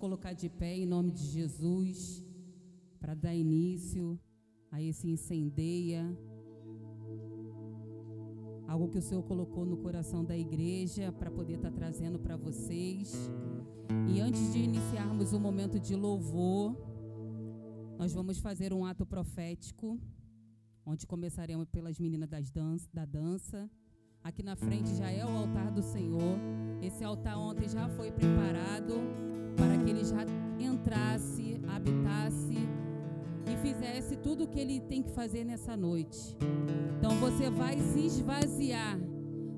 colocar de pé em nome de Jesus para dar início a esse incendeia, algo que o Senhor colocou no coração da igreja para poder estar trazendo para vocês. E antes de iniciarmos o momento de louvor, nós vamos fazer um ato profético, onde começaremos pelas meninas da dança. Aqui na frente já é o altar do Senhor. Esse altar ontem já foi preparado para que ele já entrasse, habitasse e fizesse tudo o que ele tem que fazer nessa noite. Então você vai se esvaziar.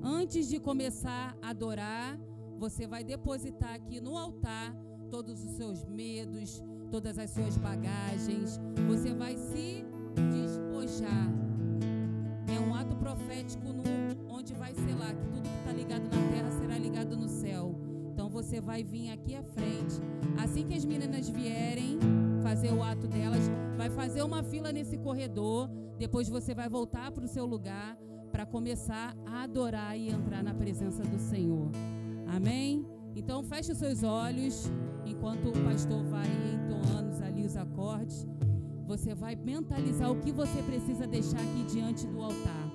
Antes de começar a adorar, você vai depositar aqui no altar todos os seus medos, todas as suas bagagens. Você vai se despojar. É um ato profético onde vai selar que tudo que está ligado na terra será ligado no céu. Então você vai vir aqui à frente. Assim que as meninas vierem fazer o ato delas, vai fazer uma fila nesse corredor. Depois você vai voltar para o seu lugar para começar a adorar e entrar na presença do Senhor. Amém? Então feche os seus olhos enquanto o pastor vai entoando ali os acordes. Você vai mentalizar o que você precisa deixar aqui diante do altar.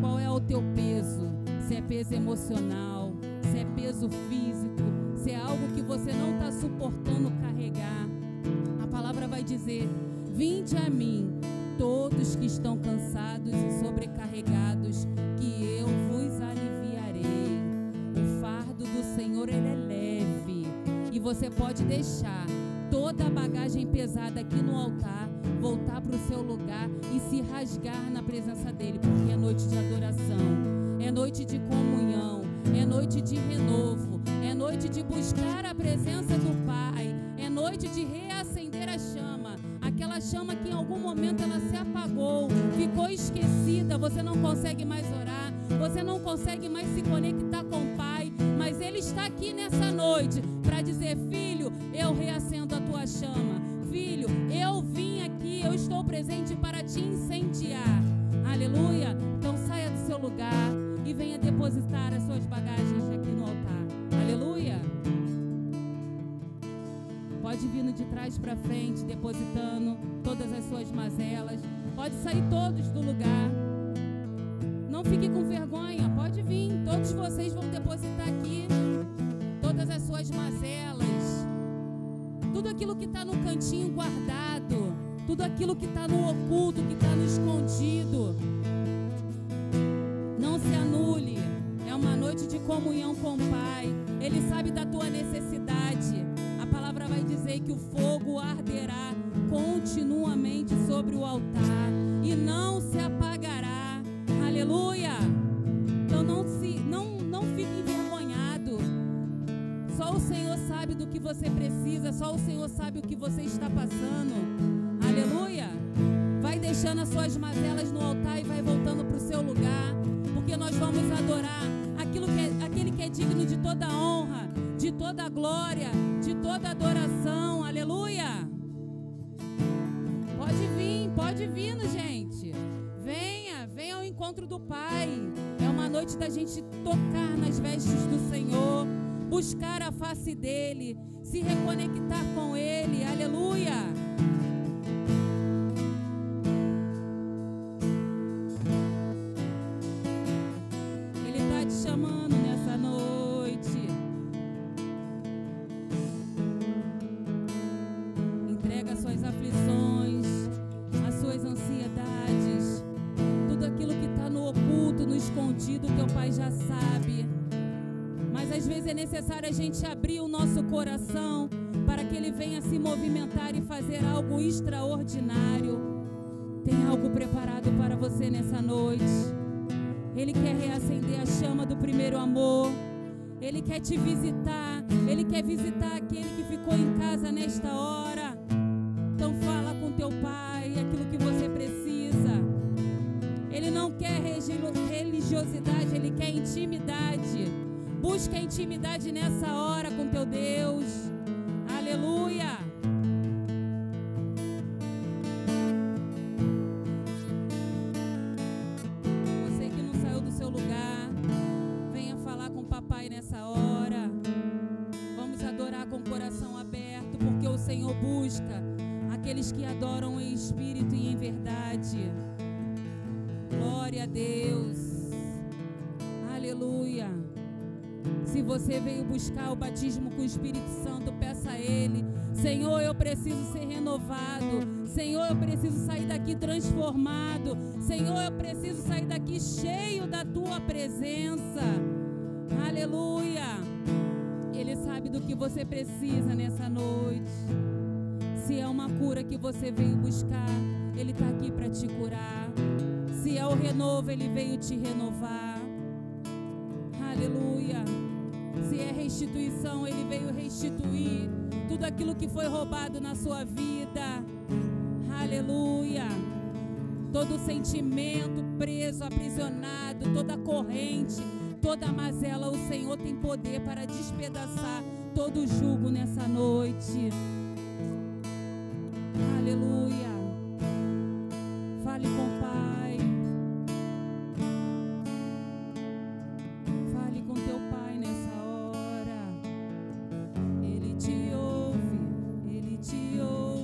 Qual é o teu peso? Se é peso emocional, se é peso físico, se é algo que você não está suportando carregar. A palavra vai dizer: vinde a mim, todos que estão cansados e sobrecarregados, que eu vos aliviarei. O fardo do Senhor, ele é leve. E você pode deixar toda a bagagem pesada aqui no altar, voltar para o seu lugar e se rasgar na presença dele, porque é noite de adoração, é noite de comunhão, é noite de renovo, é noite de buscar a presença do Pai, é noite de reacender a chama, aquela chama que em algum momento ela se apagou, ficou esquecida, você não consegue mais orar, você não consegue mais se conectar com o Pai, mas Ele está aqui nessa noite para dizer: filho, eu reacendo a tua chama, filho, eu vim aqui, eu estou presente para te incendiar. Aleluia. Então saia do seu lugar e venha depositar as suas bagagens aqui no altar. Aleluia. Pode vir de trás para frente, depositando todas as suas mazelas. Pode sair todos do lugar. Não fique com vergonha, pode vir. Todos vocês vão depositar aqui todas as suas mazelas, tudo aquilo que está no cantinho guardado, tudo aquilo que está no oculto, que está no escondido. Não se anule. É uma noite de comunhão com o Pai. Ele sabe da tua necessidade. A palavra vai dizer que o fogo arderá continuamente sobre o altar e não se apagará. Aleluia. Então não fique envergonhado. Só o Senhor sabe do que você precisa, só o Senhor sabe o que você está passando. Aleluia. Vai deixando as suas mazelas no altar e vai voltando para o seu lugar, porque nós vamos adorar aquele que é digno de toda honra, de toda glória, de toda adoração. Aleluia. Pode vir, gente. Venha ao encontro do Pai. É uma noite da gente tocar nas vestes do Senhor, buscar a face dele, se reconectar com ele. Aleluia. Ele está te chamando nessa noite. Entrega as suas aflições, as suas ansiedades, tudo aquilo que está no oculto, no escondido, teu Pai já sabe. Mas às vezes é necessário a gente abrir o nosso coração para que Ele venha se movimentar e fazer algo extraordinário. Tem algo preparado para você nessa noite. Ele quer reacender a chama do primeiro amor. Ele quer te visitar. Ele quer visitar aquele que ficou em casa nesta hora. Então fala com teu Pai aquilo que você precisa. Ele não quer religiosidade, Ele quer intimidade. Busca intimidade nessa hora com teu Deus. Aleluia. Você que não saiu do seu lugar, venha falar com o papai nessa hora. Vamos adorar com o coração aberto. busca, aqueles que adoram em espírito e em verdade. Glória a Deus. Aleluia. Se você veio buscar o batismo com o Espírito Santo, peça a Ele: Senhor, eu preciso ser renovado. Senhor, eu preciso sair daqui transformado. Senhor, eu preciso sair daqui cheio da Tua presença. Aleluia. Ele sabe do que você precisa nessa noite. Se é uma cura que você veio buscar, Ele está aqui para te curar. Se é o renovo, Ele veio te renovar. Aleluia. Se é restituição, Ele veio restituir tudo aquilo que foi roubado na sua vida. Aleluia. Todo sentimento preso, aprisionado, toda corrente, toda mazela, o Senhor tem poder para despedaçar todo jugo nessa noite. Aleluia. Fale com o Pai. Fale com teu Pai nessa hora. Ele te ouve, Ele te ouve.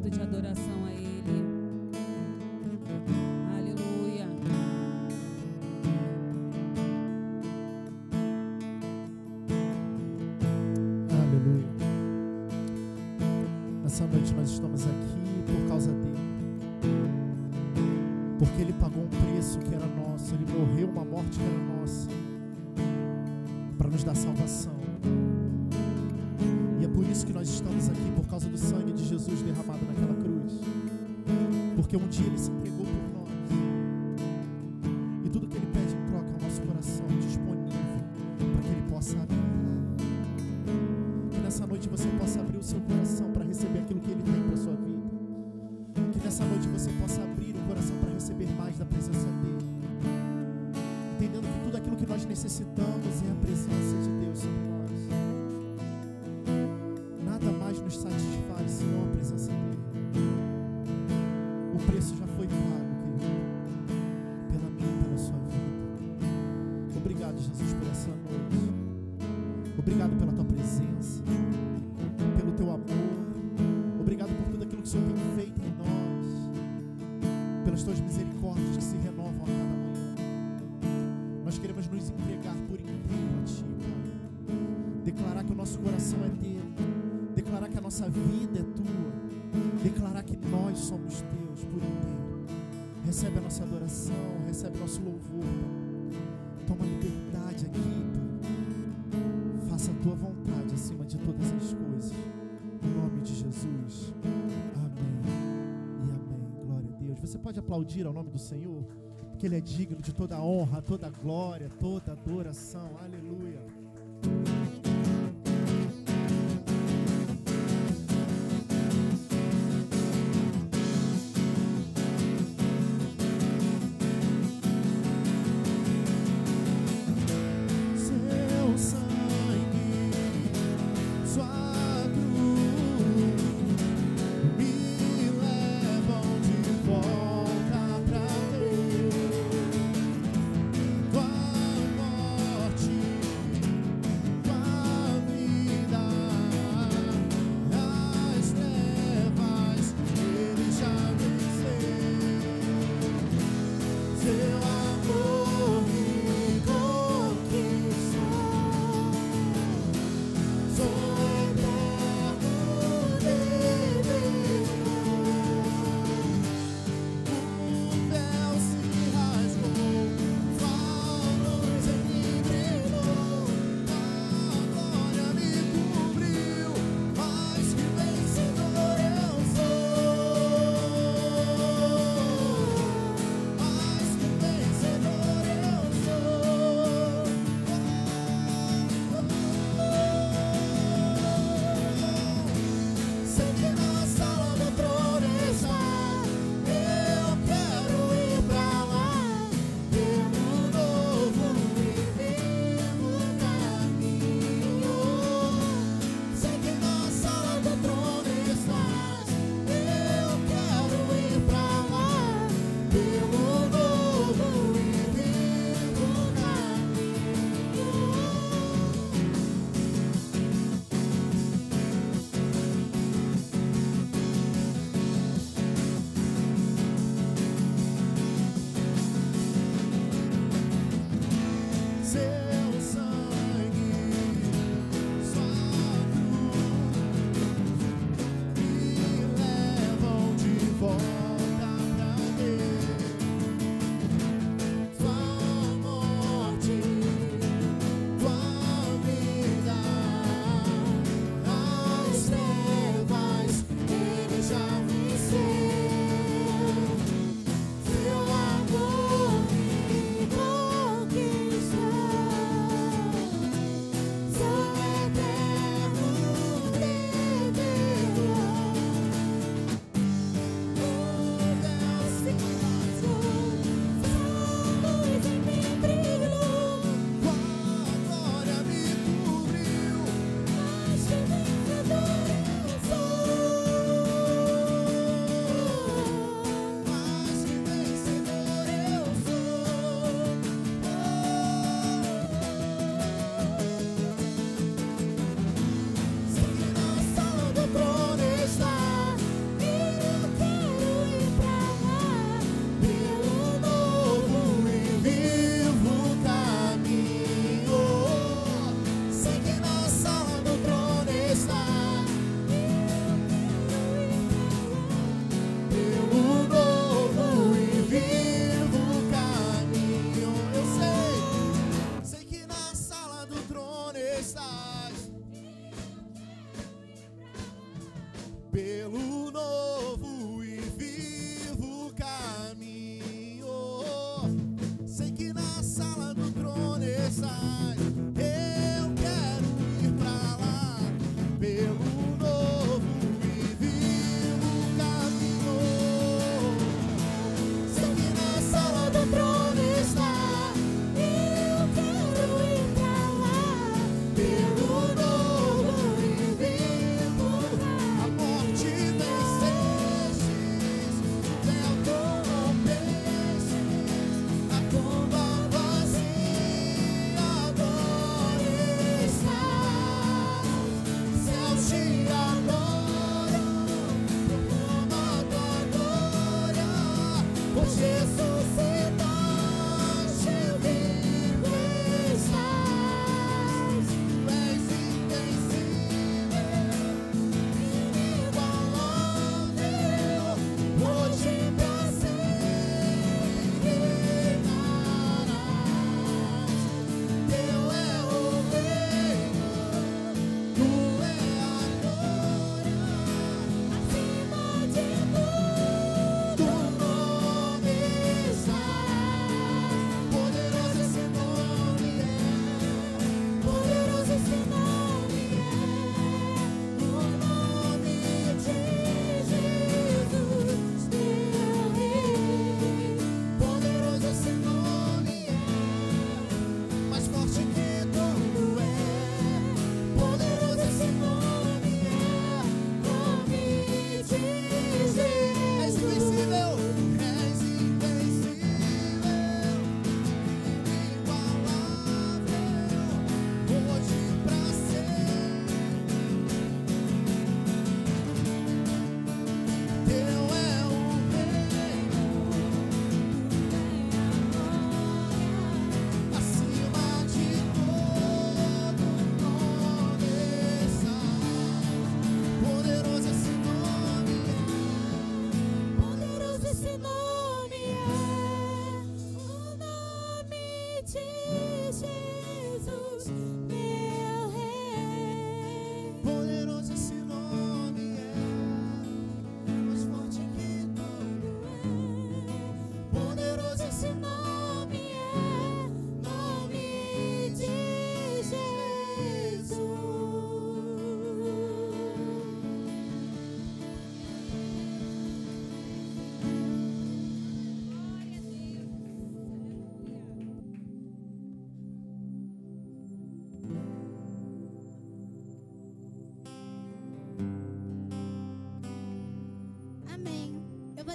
De adoração a Ele. Aleluia. Aleluia. Nessa noite nós estamos aqui por causa dele, porque Ele pagou um preço que era nosso. Ele morreu uma morte que era nossa para nos dar salvação. E é por isso que nós estamos aqui, por causa do sangue de Jesus derramado naquela cruz. Porque um dia Ele se entregou por nós. E tudo que Ele pede em troca é o nosso coração disponível para que Ele possa abrir. Que nessa noite você possa abrir o seu coração para receber aquilo que Ele tem para a sua vida. Que nessa noite você possa abrir o coração para receber mais da presença dEle. Entendendo que tudo aquilo que nós necessitamos é a presença de Deus sobre nós. Nada mais nos satisfaz senão a presença dEle. O preço já foi pago, querido, pela minha e pela sua vida. Obrigado, Jesus, por essa noite. Obrigado pela tua presença, pelo teu amor. Obrigado por tudo aquilo que o Senhor tem feito em nós, pelas tuas misericórdias que se renovam a cada manhã. Nós queremos nos entregar por inteiro a Ti, Pai. Declarar que o nosso coração é Teu. Declarar que a nossa vida é Tua. Declarar que nós somos Teus por inteiro. Recebe a nossa adoração, recebe o nosso louvor, Pai. Toma liberdade aqui, Pai. Faça a Tua vontade acima de todas as coisas. Em nome de Jesus. Amém e amém. Glória a Deus. Você pode aplaudir ao nome do Senhor, porque Ele é digno de toda a honra, toda a glória, toda a adoração. Aleluia.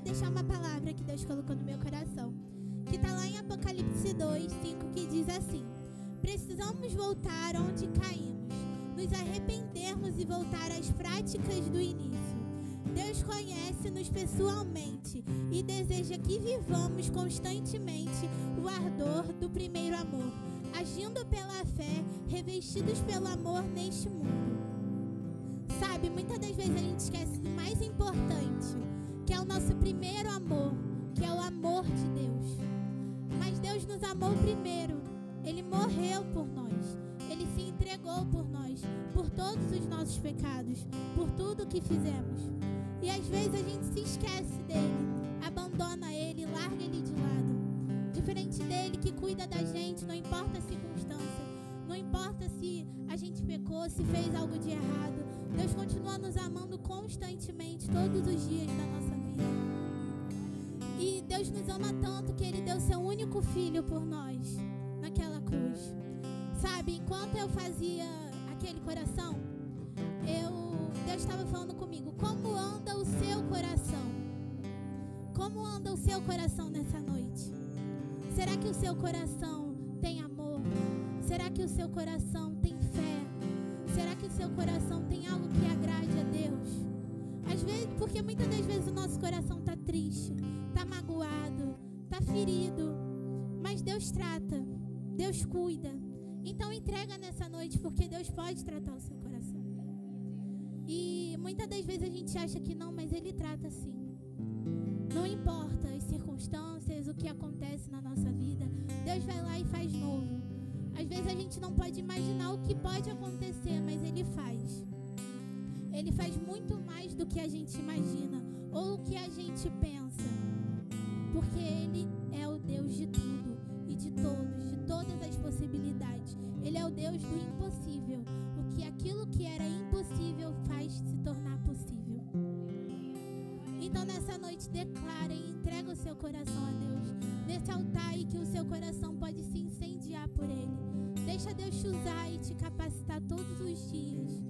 deixar uma palavra que Deus colocou no meu coração, que está lá em Apocalipse 2:5, que diz assim: precisamos voltar onde caímos, nos arrependermos e voltar às práticas do início. Deus conhece-nos pessoalmente e deseja que vivamos constantemente o ardor do primeiro amor, agindo pela fé, revestidos pelo amor neste mundo. Sabe, muitas das vezes a gente esquece do mais importante, que é o nosso primeiro amor, que é o amor de Deus. Mas Deus nos amou primeiro. Ele morreu por nós. Ele se entregou por nós, por todos os nossos pecados, por tudo que fizemos. E às vezes a gente se esquece dele, abandona ele, larga ele de lado. Diferente dele, que cuida da gente, não importa a circunstância, não importa se a gente pecou, se fez algo de errado. Deus continua nos amando constantemente, todos os dias da nossa vida. E Deus nos ama tanto que Ele deu seu único filho por nós, naquela cruz. Sabe, enquanto eu fazia aquele coração, Deus estava falando comigo: como anda o seu coração? Como anda o seu coração nessa noite? Será que o seu coração tem amor? Será que o seu coração tem fé? Será que o seu coração tem algo que agrade a Deus? Às vezes, porque muitas das vezes o nosso coração está triste, está magoado, está ferido. Mas Deus trata, Deus cuida. Então entrega nessa noite, porque Deus pode tratar o seu coração. E muitas das vezes a gente acha que não, mas Ele trata sim. Não importa as circunstâncias, o que acontece na nossa vida, Deus vai lá e faz novo. Às vezes a gente não pode imaginar o que pode acontecer, mas Ele faz. Ele faz muito mais do que a gente imagina ou o que a gente pensa. Porque Ele é o Deus de tudo e de todos, de todas as possibilidades. Ele é o Deus do impossível. O que aquilo que era impossível faz se tornar possível. Então nessa noite declara e entrega o seu coração a Deus. Nesse altar e que o seu coração pode se incendiar por Ele. Deixa Deus te usar e te capacitar todos os dias.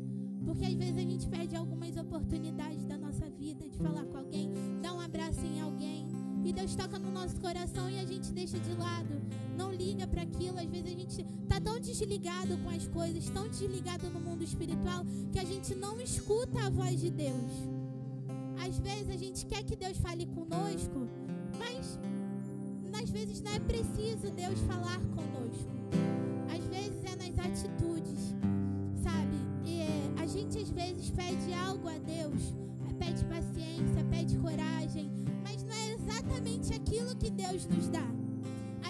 Porque às vezes a gente perde algumas oportunidades da nossa vida de falar com alguém, dar um abraço em alguém. E Deus toca no nosso coração e a gente deixa de lado. Não liga para aquilo. Às vezes a gente está tão desligado com as coisas, tão desligado no mundo espiritual, que a gente não escuta a voz de Deus. Às vezes a gente quer que Deus fale conosco, mas às vezes não é preciso Deus falar conosco. Às vezes é nas atitudes, sabe? A gente às vezes pede algo a Deus, pede paciência, pede coragem, mas não é exatamente aquilo que Deus nos dá.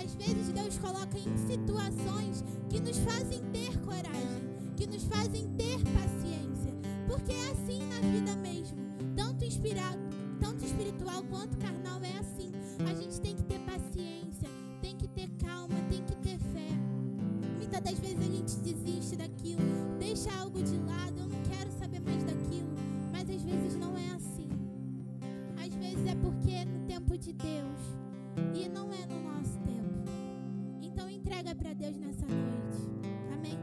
Às vezes Deus coloca em situações que nos fazem ter coragem, que nos fazem ter paciência, porque é assim na vida mesmo, tanto espiritual quanto carnal é assim. A gente tem que ter paciência, tem que ter calma, tem que ter fé. Muitas das vezes a gente desiste daquilo, deixa algo de lado, eu não quero saber mais daquilo, mas às vezes não é assim. Às vezes é porque é no tempo de Deus e não é no nosso tempo. Então entrega para Deus nessa noite. Amém?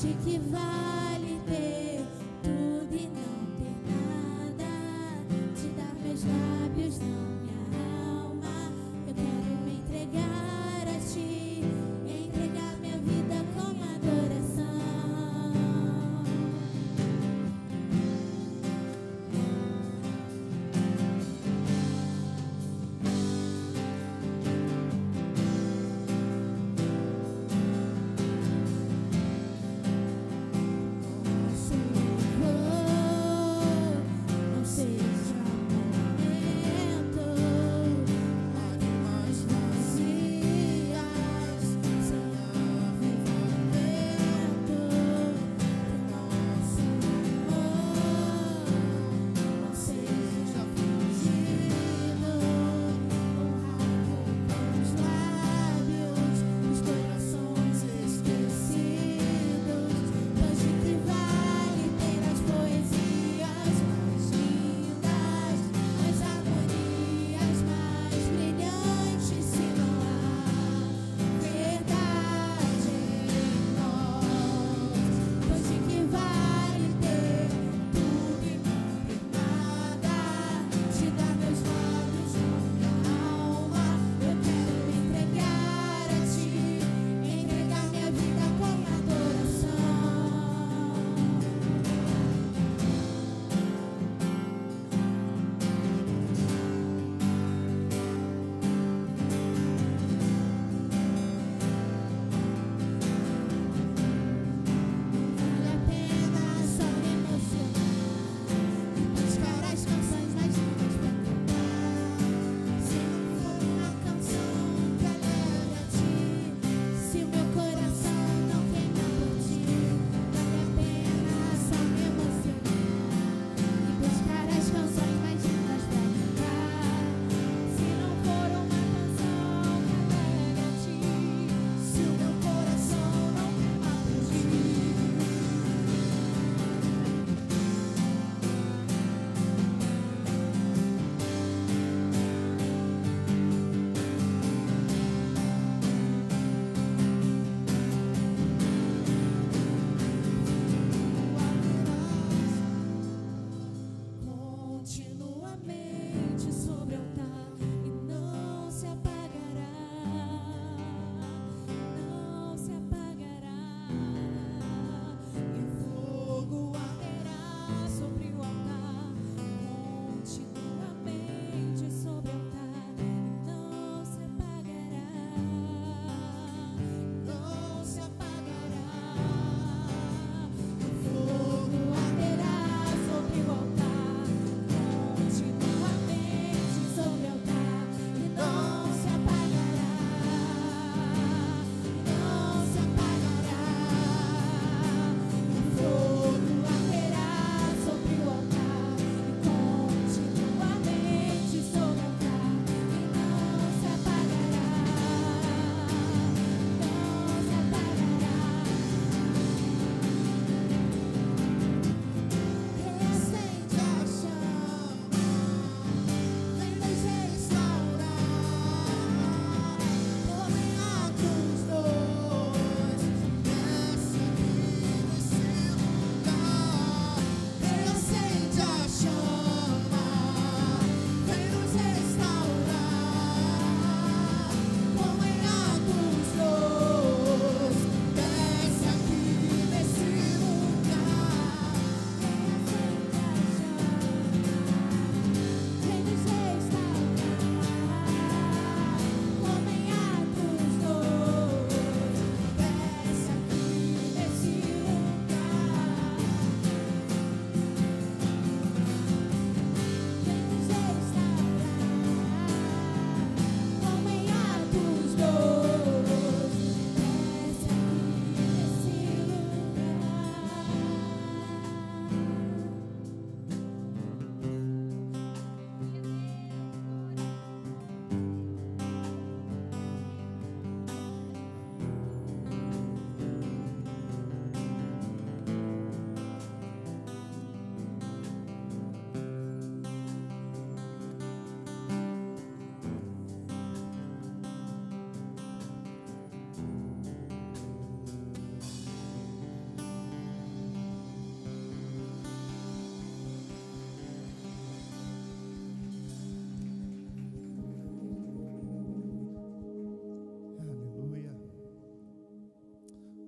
de que vale ter tudo e não ter nada, te dar meus lábios, não minha alma. Eu quero me entregar a ti, entregar minha vida como adoração.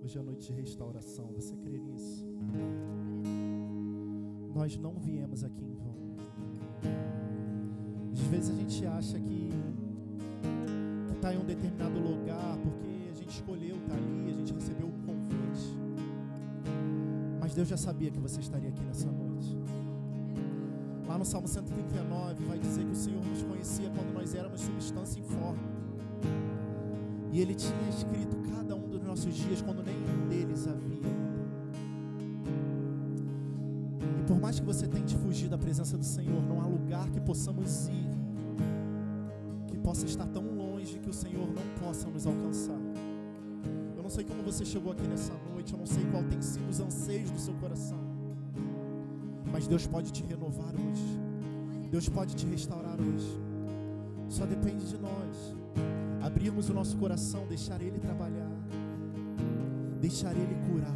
Hoje é noite de restauração. Você crê nisso? Nós não viemos aqui em vão. Às vezes a gente acha que está em um determinado lugar porque a gente escolheu estar ali, a gente recebeu um convite. Mas Deus já sabia que você estaria aqui nessa noite. Lá no Salmo 139 vai dizer que o Senhor nos conhecia quando nós éramos substância informe. E Ele tinha escrito cada um dos nossos dias quando nenhum deles havia. E por mais que você tente fugir da presença do Senhor, não há lugar que possamos ir que possa estar tão longe que o Senhor não possa nos alcançar. Eu não sei como você chegou aqui nessa noite, eu não sei qual tem sido os anseios do seu coração, mas Deus pode te renovar hoje. Deus pode te restaurar hoje. Só depende de nós abrirmos o nosso coração, deixar Ele trabalhar, deixar Ele curar,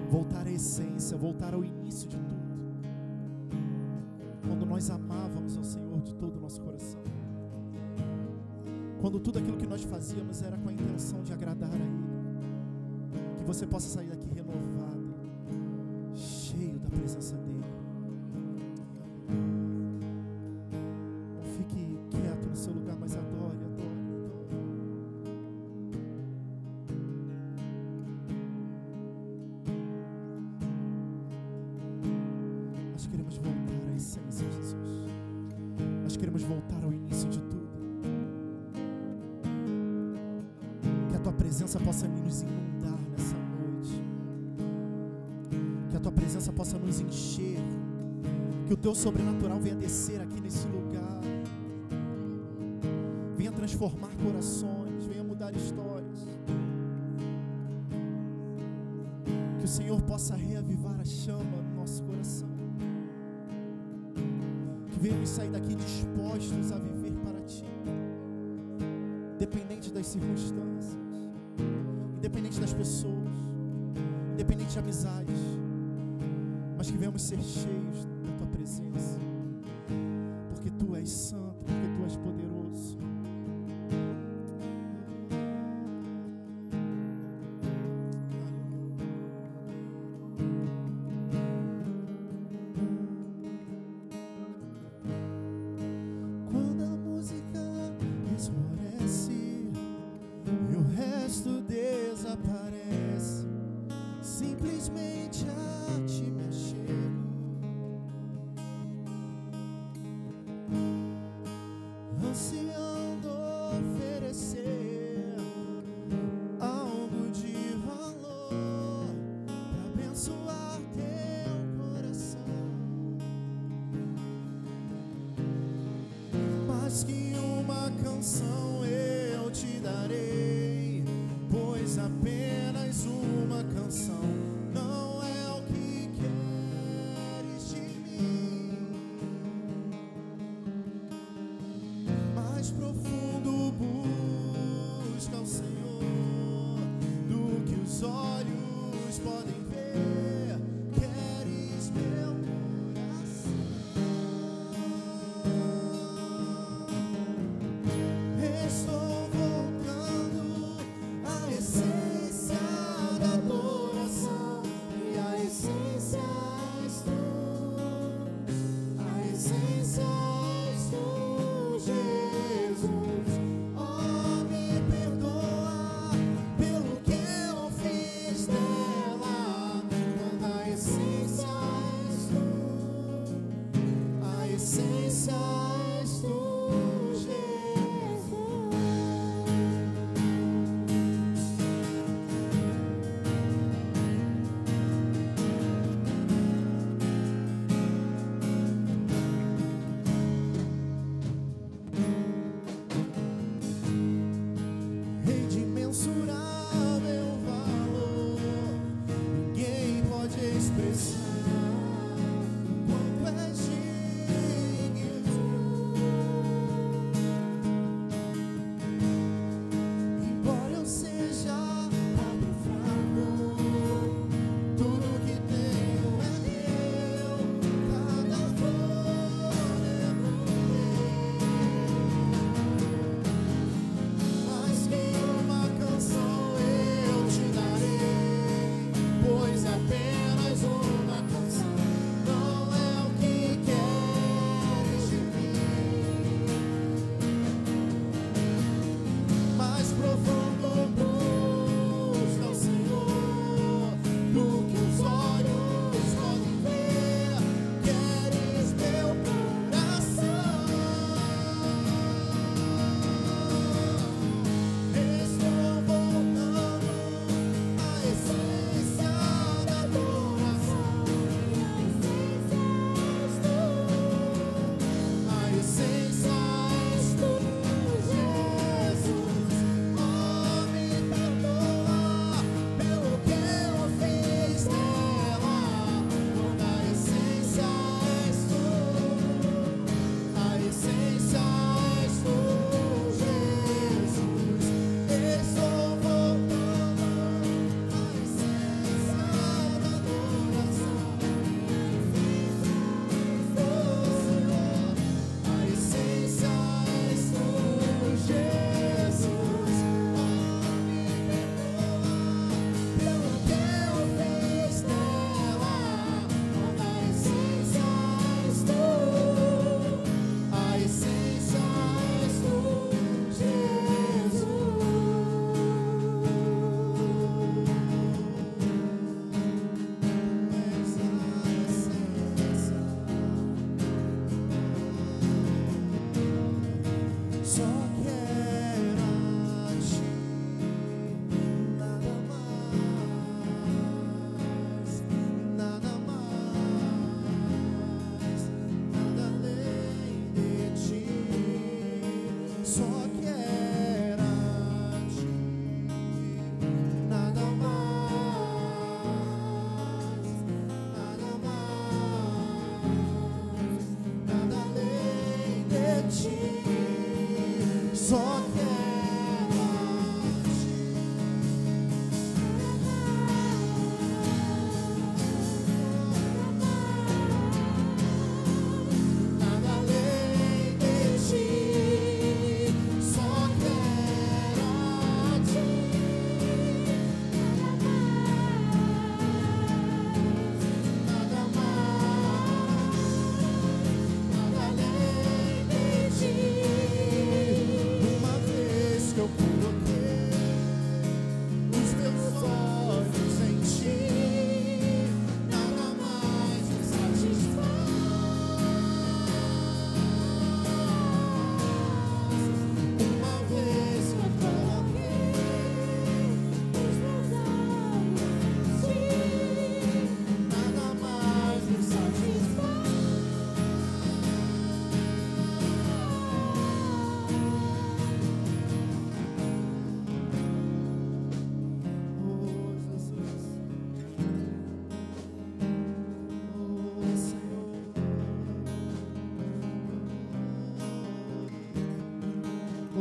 voltar à essência, voltar ao início de tudo. Quando nós amávamos ao Senhor de todo o nosso coração, quando tudo aquilo que nós fazíamos era com a intenção de agradar a Ele. Que você possa sair daqui renovado, cheio da presença dEle. Não fique quieto no seu lugar, mas adore, adore, adore. Nós queremos voltar à essência, Jesus. Nós queremos voltar ao início de tudo. Que a Tua presença possa nos inundar nessa noite. Que a Tua presença possa nos encher. Que o Teu sobrenatural venha descer aqui nesse lugar. Venha transformar corações, venha mudar histórias. Que o Senhor possa reavivar a chama no nosso coração. Que venhamos sair daqui dispostos a viver para Ti, independente das circunstâncias, independente das pessoas, independente de amizades, mas que venhamos ser cheios da Tua presença, porque Tu és santo, porque Tu és poderoso. Quando a música esmorece e o resto desaparece, simplesmente a Ti me achego, ansiando oferecer algo de valor para abençoar Teu coração. Mais que uma canção eu te darei, pois apenas uma canção não é o que queres de mim. Mais profundo busca o Senhor do que os olhos podem ver. Queres meu coração. Estou voltando à essência da adoração, e a essência és Tu, a essência és Tu, Jesus. Oh, me perdoa pelo que eu fiz dela.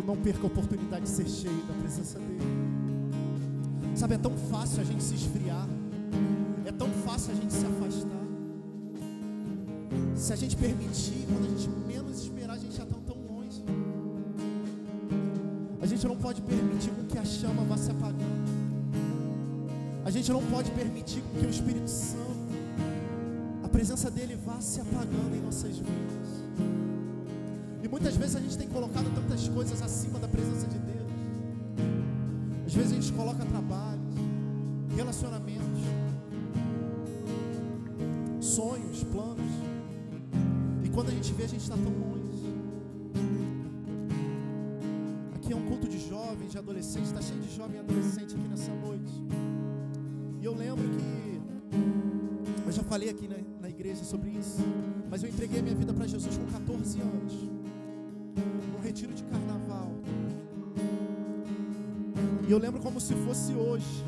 não perca a oportunidade de ser cheio da presença dele. Sabe, é tão fácil a gente se esfriar, é tão fácil a gente se afastar. Se a gente permitir, quando a gente menos esperar, a gente já está tão longe. A gente não pode permitir com que a chama vá se apagando. A gente não pode permitir com que o Espírito Santo, a presença dele, vá se apagando em nossas vidas. E muitas vezes a gente tem colocado tantas coisas acima da presença de Deus. Às vezes a gente coloca trabalhos, relacionamentos, sonhos, planos. E quando a gente vê, a gente está tão longe. Aqui é um culto de jovens, de adolescentes. Está cheio de jovem e adolescente aqui nessa noite. E eu lembro que eu já falei aqui na igreja sobre isso, mas eu entreguei minha vida para Jesus com 14 anos, num retiro de carnaval. E eu lembro como se fosse hoje.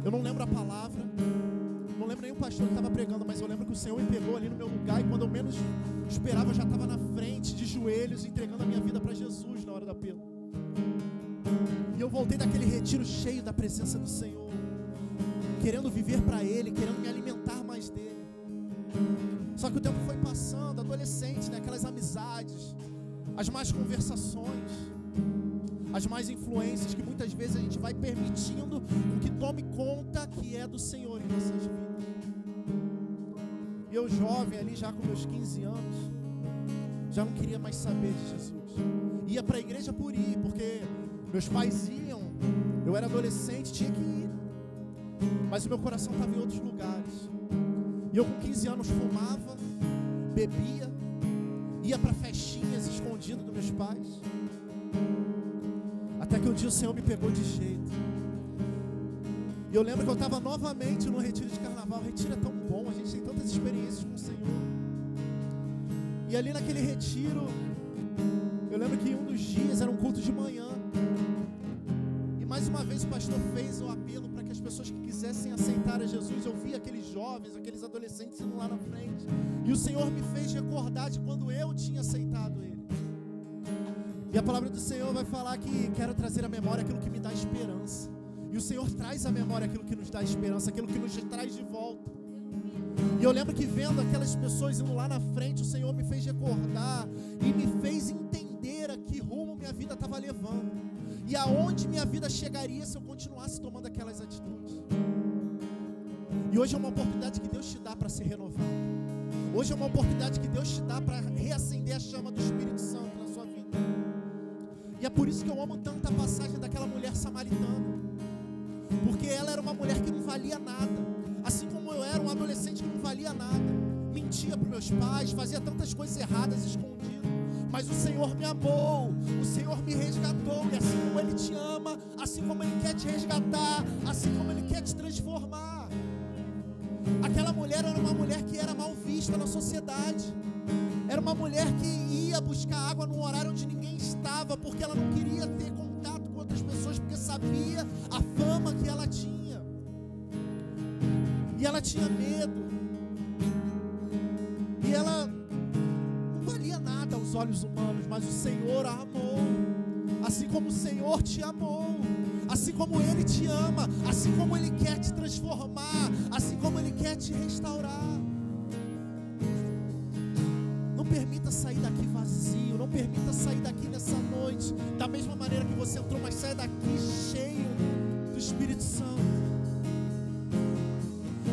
Eu não lembro a palavra, não lembro nem o pastor que estava pregando, mas eu lembro que o Senhor me pegou ali no meu lugar, e quando eu menos esperava, eu já estava na frente, de joelhos, entregando a minha vida para Jesus na hora do apelo. E eu voltei daquele retiro cheio da presença do Senhor, querendo viver para Ele, querendo me alimentar mais dEle. Só que o tempo foi passando, adolescente, né? Aquelas amizades, as más conversações, as más influências que muitas vezes a gente vai permitindo que tome conta que é do Senhor em nossas vidas. E eu jovem ali, já com meus 15 anos, já não queria mais saber de Jesus. Ia para a igreja por ir, porque meus pais iam, eu era adolescente, tinha que ir. Mas o meu coração estava em outros lugares. E eu com 15 anos fumava, bebia, ia para festinhas escondido dos meus pais. Até que um dia o Senhor me pegou de jeito. E eu lembro que eu estava novamente no retiro de carnaval. O retiro é tão bom, a gente tem tantas experiências com o Senhor. E ali naquele retiro, eu lembro que um dos dias era um culto de manhã. E mais uma vez o pastor fez o apelo para que as pessoas que quisessem aceitar a Jesus, eu vi aqueles jovens, aqueles adolescentes indo lá na frente. E o Senhor me fez recordar de quando eu tinha aceitado Ele. E a palavra do Senhor vai falar que quero trazer à memória aquilo que me dá esperança. E o Senhor traz à memória aquilo que nos dá esperança, aquilo que nos traz de volta. E eu lembro que vendo aquelas pessoas indo lá na frente, o Senhor me fez recordar e me fez entender a que rumo minha vida estava levando. E aonde minha vida chegaria se eu continuasse tomando aquelas atitudes. E hoje é uma oportunidade que Deus te dá para ser renovado. Hoje é uma oportunidade que Deus te dá para reacender a chama do Espírito Santo na sua vida. E é por isso que eu amo tanto a passagem daquela mulher samaritana. Porque ela era uma mulher que não valia nada. Assim como eu era um adolescente que não valia nada. Mentia para meus pais, fazia tantas coisas erradas escondido. Mas o Senhor me amou, o Senhor me resgatou. E assim como Ele te ama, assim como Ele quer te resgatar, assim como Ele quer te transformar. Aquela mulher era uma mulher que era mal vista na sociedade. Era uma mulher que ia buscar água num horário onde ninguém estava, porque ela não queria ter contato com outras pessoas, porque sabia a fama que ela tinha. E ela tinha medo. E ela não valia nada aos olhos humanos, mas o Senhor a amou. Assim como o Senhor te amou, assim como Ele te ama, assim como Ele quer te transformar, assim como Ele quer te restaurar. Não permita sair daqui vazio, não permita sair daqui nessa noite da mesma maneira que você entrou, mas saia daqui cheio do Espírito Santo.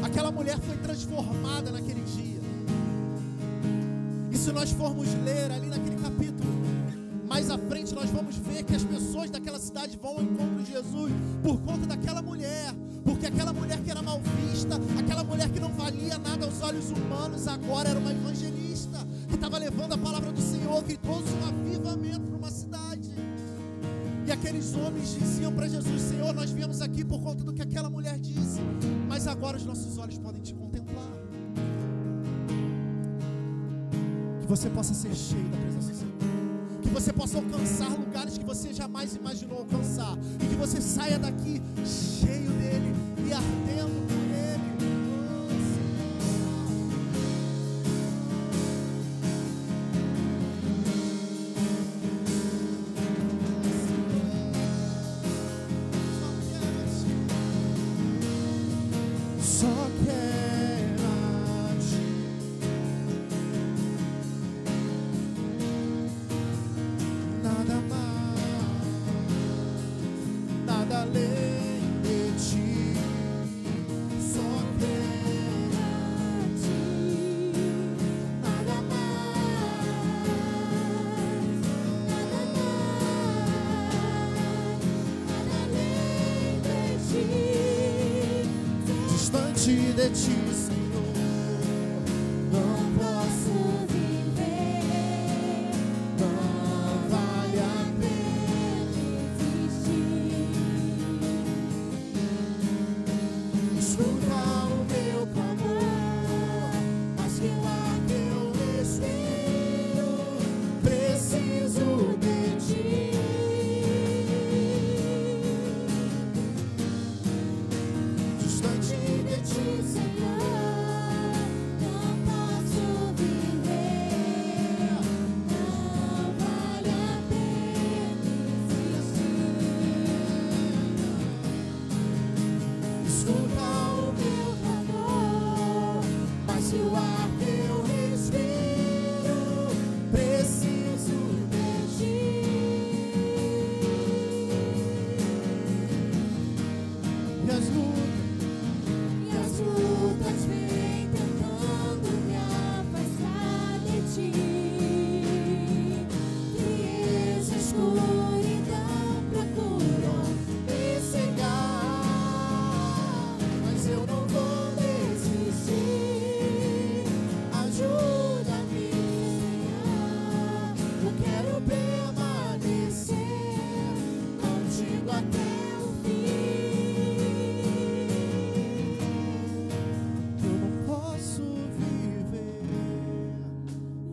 Aquela mulher foi transformada naquele dia. E se nós formos ler ali naquele capítulo, mais à frente nós vamos ver que as pessoas daquela cidade vão ao encontro de Jesus por conta daquela mulher. Porque aquela mulher que era mal vista, aquela mulher que não valia nada aos olhos humanos, agora era uma evangelista que estava levando a palavra do Senhor, que trouxe um avivamento para uma cidade. E aqueles homens diziam para Jesus: Senhor, nós viemos aqui por conta do que aquela mulher disse, mas agora os nossos olhos podem te contemplar. Que você possa ser cheio da presença do Senhor, que você possa alcançar lugares que você jamais imaginou alcançar, e que você saia daqui cheio dele e ardendo por ele. De ti, Senhor, não posso viver, não vale a pena existir. Escuta o meu clamor, mas que o ar que eu respiro, preciso de ti. Distante de ti, Senhor, não posso viver, não vale a pena existir. Escuta o meu clamor, mas que o ar que eu respiro, preciso de ti. E as lutas vêm tentando me afastar de ti. Frieza, escuridão procuram me cegar, mas eu não vou desistir. Ajuda-me, Senhor, eu quero permanecer contigo até o fim. Eu não posso viver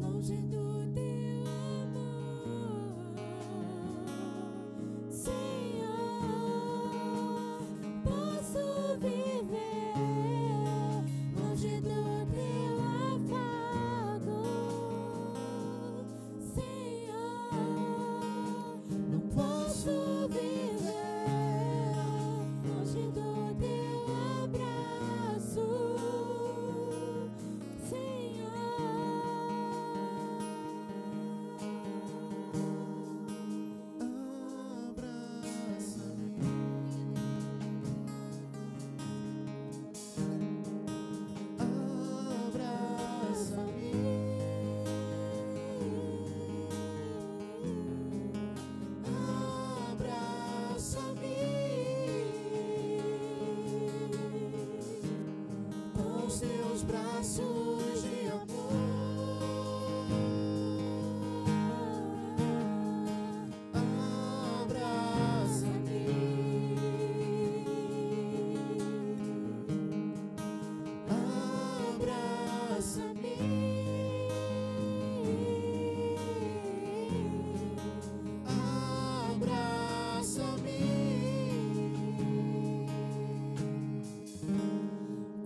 longe do teu amor, Senhor. Posso viver longe do teu afago, Senhor. Não posso viver longe do teu abraço, com os teus braços de amor. Abraça-me, abraça-me, abraça-me,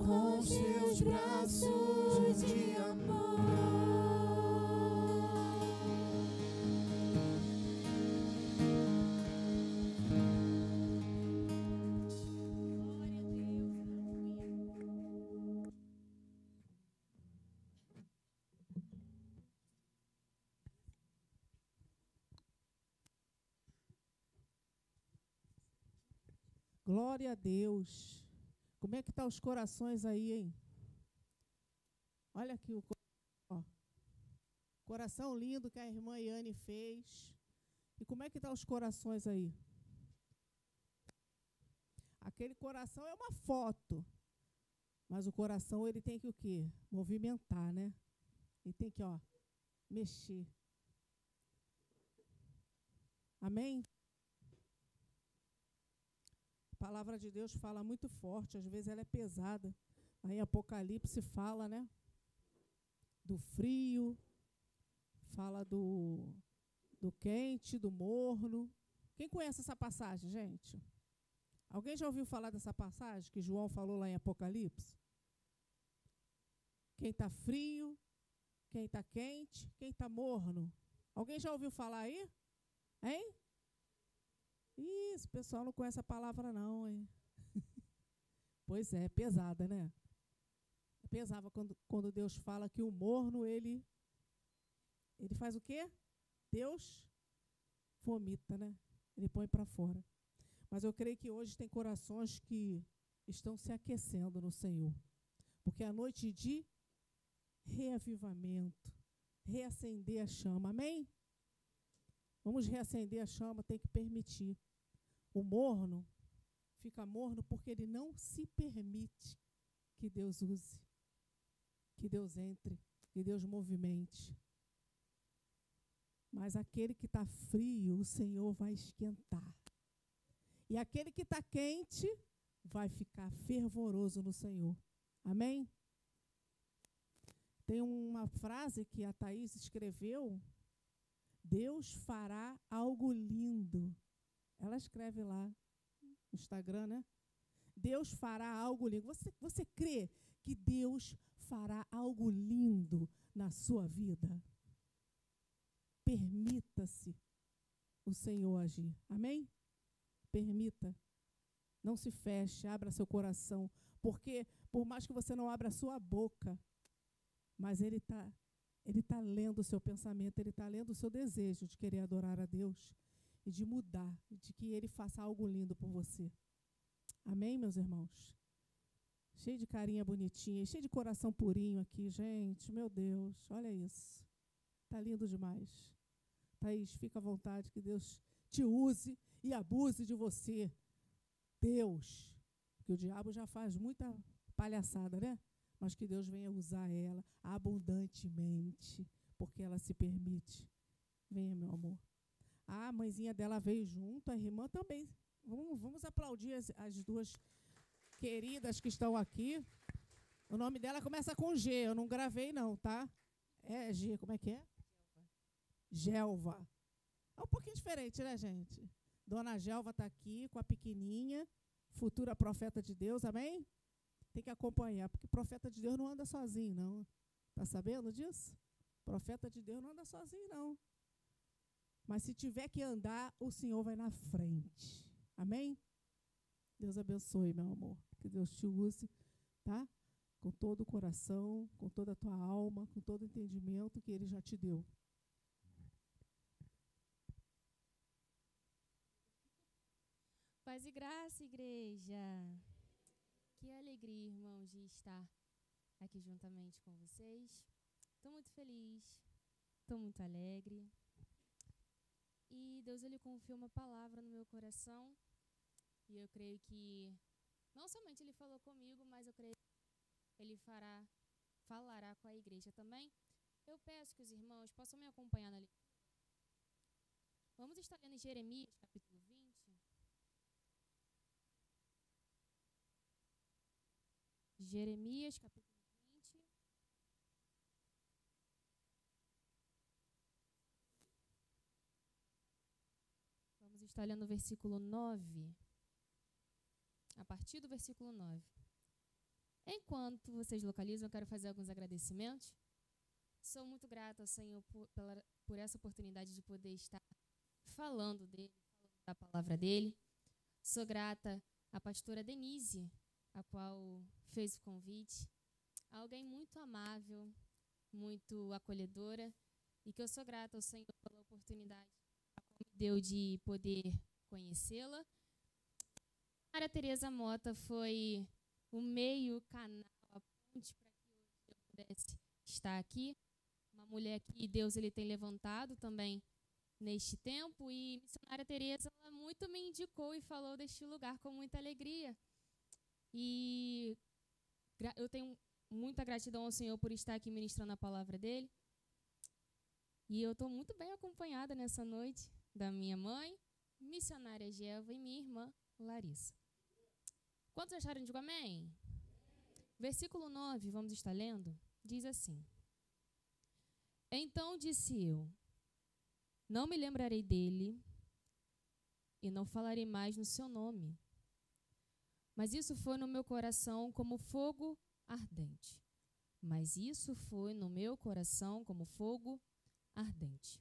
com os teus braços de amor. Glória a Deus. Como é que tá os corações aí, hein? Olha aqui o coração lindo que a irmã Iane fez. E como é que tá os corações aí? Aquele coração é uma foto. Mas o coração ele tem que o quê? Movimentar, né? Ele tem que, mexer. Amém? A palavra de Deus fala muito forte, às vezes ela é pesada. Aí em Apocalipse fala, né? Do frio, fala do quente, do morno. Quem conhece essa passagem, gente? Alguém já ouviu falar dessa passagem que João falou lá em Apocalipse? Quem está frio, quem está quente, quem está morno. Alguém já ouviu falar aí? Hein? Isso, o pessoal não conhece a palavra não, hein? Pois é, pesada, né? É pesada quando Deus fala que o morno, ele faz o quê? Deus vomita, né? Ele põe para fora. Mas eu creio que hoje tem corações que estão se aquecendo no Senhor. Porque é a noite de reavivamento, reacender a chama. Amém? Vamos reacender a chama, tem que permitir. O morno fica morno porque ele não se permite que Deus use, que Deus entre, que Deus movimente. Mas aquele que está frio, o Senhor vai esquentar. E aquele que está quente vai ficar fervoroso no Senhor. Amém? Tem uma frase que a Thaís escreveu: Deus fará algo lindo. Ela escreve lá no Instagram, né? Deus fará algo lindo. Você crê que Deus fará algo lindo na sua vida? Permita-se o Senhor agir. Amém? Permita. Não se feche, abra seu coração. Porque, por mais que você não abra a sua boca, mas Ele tá lendo o seu pensamento, Ele está lendo o seu desejo de querer adorar a Deus e de mudar, de que Ele faça algo lindo por você. Amém, meus irmãos? Cheio de carinha bonitinha, cheio de coração purinho aqui, gente. Meu Deus, olha isso. Está lindo demais. Thaís, fica à vontade, que Deus te use e abuse de você. Deus, porque o diabo já faz muita palhaçada, né? Mas que Deus venha usar ela abundantemente, porque ela se permite. Venha, meu amor. A mãezinha dela veio junto, a irmã também. Vamos aplaudir as duas queridas que estão aqui. O nome dela começa com G, eu não gravei não, tá? É G, como é que é? Gelva. É um pouquinho diferente, né, gente? Dona Gelva está aqui com a pequenininha, futura profeta de Deus, amém? Tem que acompanhar, porque profeta de Deus não anda sozinho, não. Está sabendo disso? Profeta de Deus não anda sozinho, não. Mas se tiver que andar, o Senhor vai na frente. Amém? Deus abençoe, meu amor. Que Deus te use, tá? Com todo o coração, com toda a tua alma, com todo o entendimento que Ele já te deu. Paz e graça, igreja. Que alegria, irmãos, de estar aqui juntamente com vocês. Estou muito feliz, estou muito alegre. E Deus, Ele confiou uma palavra no meu coração. E eu creio que, não somente Ele falou comigo, mas eu creio que Ele falará com a igreja também. Eu peço que os irmãos possam me acompanhar na leitura. Vamos estar lendo em Jeremias, capítulo 20. Jeremias, capítulo 20. Vamos estar lendo o versículo 9. A partir do versículo 9. Enquanto vocês localizam, eu quero fazer alguns agradecimentos. Sou muito grata ao Senhor por essa oportunidade de poder estar falando dele, falando da palavra dele. Sou grata à pastora Denise, a qual fez o convite. Alguém muito amável, muito acolhedora, e que eu sou grata ao Senhor pela oportunidade que me deu de poder conhecê-la. A Maria Tereza Mota foi o meio canal, a ponte para que hoje eu pudesse estar aqui. Uma mulher que Deus Ele tem levantado também neste tempo, e missionária Tereza, ela muito me indicou e falou deste lugar com muita alegria. E eu tenho muita gratidão ao Senhor por estar aqui ministrando a palavra dele. E eu estou muito bem acompanhada nessa noite da minha mãe, missionária Gelva, e minha irmã Larissa. Quantos acharam? Digo amém? Versículo 9, vamos estar lendo, diz assim: Então disse eu, não me lembrarei dele e não falarei mais no seu nome. Mas isso foi no meu coração como fogo ardente. Mas isso foi no meu coração como fogo ardente,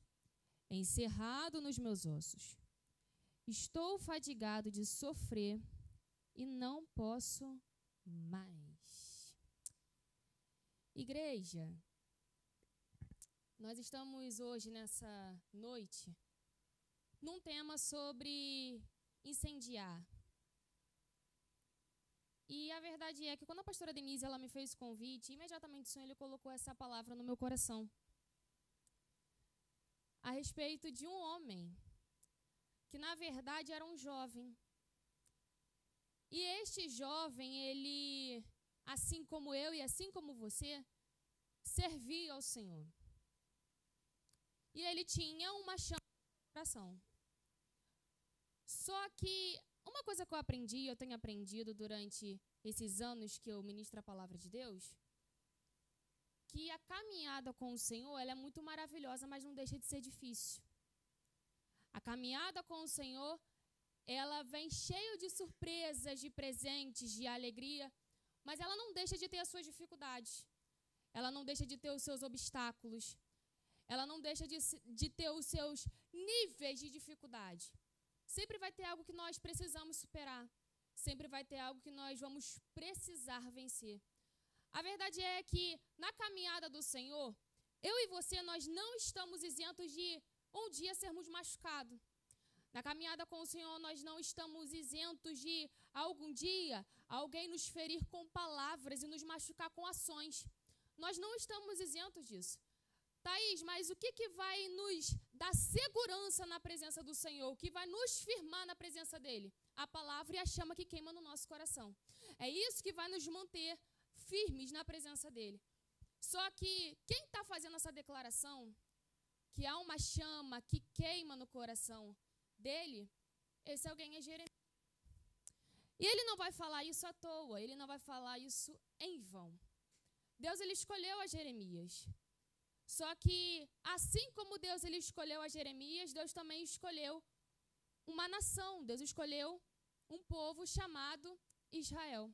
encerrado nos meus ossos. Estou fadigado de sofrer e não posso mais. Igreja, nós estamos hoje, nessa noite, num tema sobre incendiar. E a verdade é que quando a pastora Denise ela me fez o convite, imediatamente o Senhor ele colocou essa palavra no meu coração. A respeito de um homem, que na verdade era um jovem. E este jovem, ele, assim como eu e assim como você, servia ao Senhor. E ele tinha uma chama no coração. Só que uma coisa que eu tenho aprendido durante esses anos que eu ministro a palavra de Deus, que a caminhada com o Senhor, ela é muito maravilhosa, mas não deixa de ser difícil. A caminhada com o Senhor, ela vem cheia de surpresas, de presentes, de alegria, mas ela não deixa de ter as suas dificuldades. Ela não deixa de ter os seus obstáculos. Ela não deixa de ter os seus níveis de dificuldade. Sempre vai ter algo que nós precisamos superar. Sempre vai ter algo que nós vamos precisar vencer. A verdade é que na caminhada do Senhor, eu e você, nós não estamos isentos de um dia sermos machucados. Na caminhada com o Senhor, nós não estamos isentos de algum dia alguém nos ferir com palavras e nos machucar com ações. Nós não estamos isentos disso. Thaís, mas o que vai nos dar segurança na presença do Senhor? O que vai nos firmar na presença dEle? A palavra e a chama que queima no nosso coração. É isso que vai nos manter firmes na presença dEle. Só que quem está fazendo essa declaração, que há uma chama que queima no coração dEle, esse alguém é Jeremias. E ele não vai falar isso à toa, ele não vai falar isso em vão. Deus ele escolheu a Jeremias. Só que, assim como Deus ele escolheu a Jeremias, Deus também escolheu uma nação. Deus escolheu um povo chamado Israel.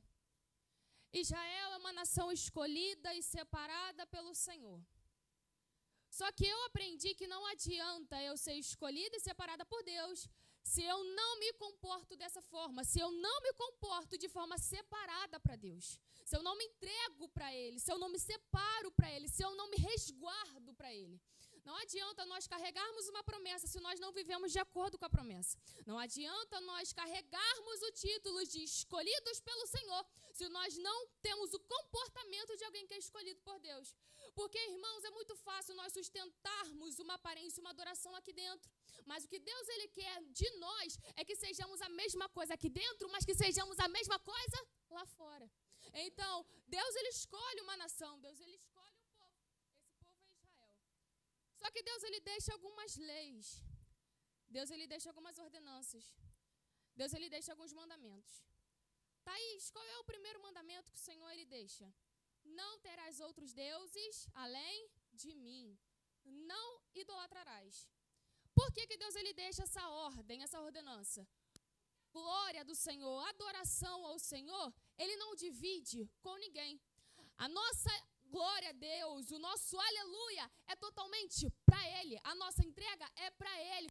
Israel é uma nação escolhida e separada pelo Senhor. Só que eu aprendi que não adianta eu ser escolhida e separada por Deus se eu não me comporto dessa forma, se eu não me comporto de forma separada para Deus, se eu não me entrego para Ele, se eu não me separo para Ele, se eu não me resguardo para Ele. Não adianta nós carregarmos uma promessa se nós não vivemos de acordo com a promessa. Não adianta nós carregarmos o título de escolhidos pelo Senhor se nós não temos o comportamento de alguém que é escolhido por Deus. Porque, irmãos, é muito fácil nós sustentarmos uma aparência, uma adoração aqui dentro. Mas o que Deus ele quer de nós é que sejamos a mesma coisa aqui dentro, mas que sejamos a mesma coisa lá fora. Então, Deus ele escolhe uma nação, Deus ele escolhe um povo. Esse povo é Israel. Só que Deus ele deixa algumas leis. Deus ele deixa algumas ordenanças. Deus ele deixa alguns mandamentos. Thaís, qual é o primeiro mandamento que o Senhor ele deixa? Não terás outros deuses além de mim. Não idolatrarás. Por que Deus ele deixa essa ordem, essa ordenança? Glória do Senhor, adoração ao Senhor, ele não divide com ninguém. A nossa glória a Deus, o nosso aleluia é totalmente para Ele. A nossa entrega é para Ele.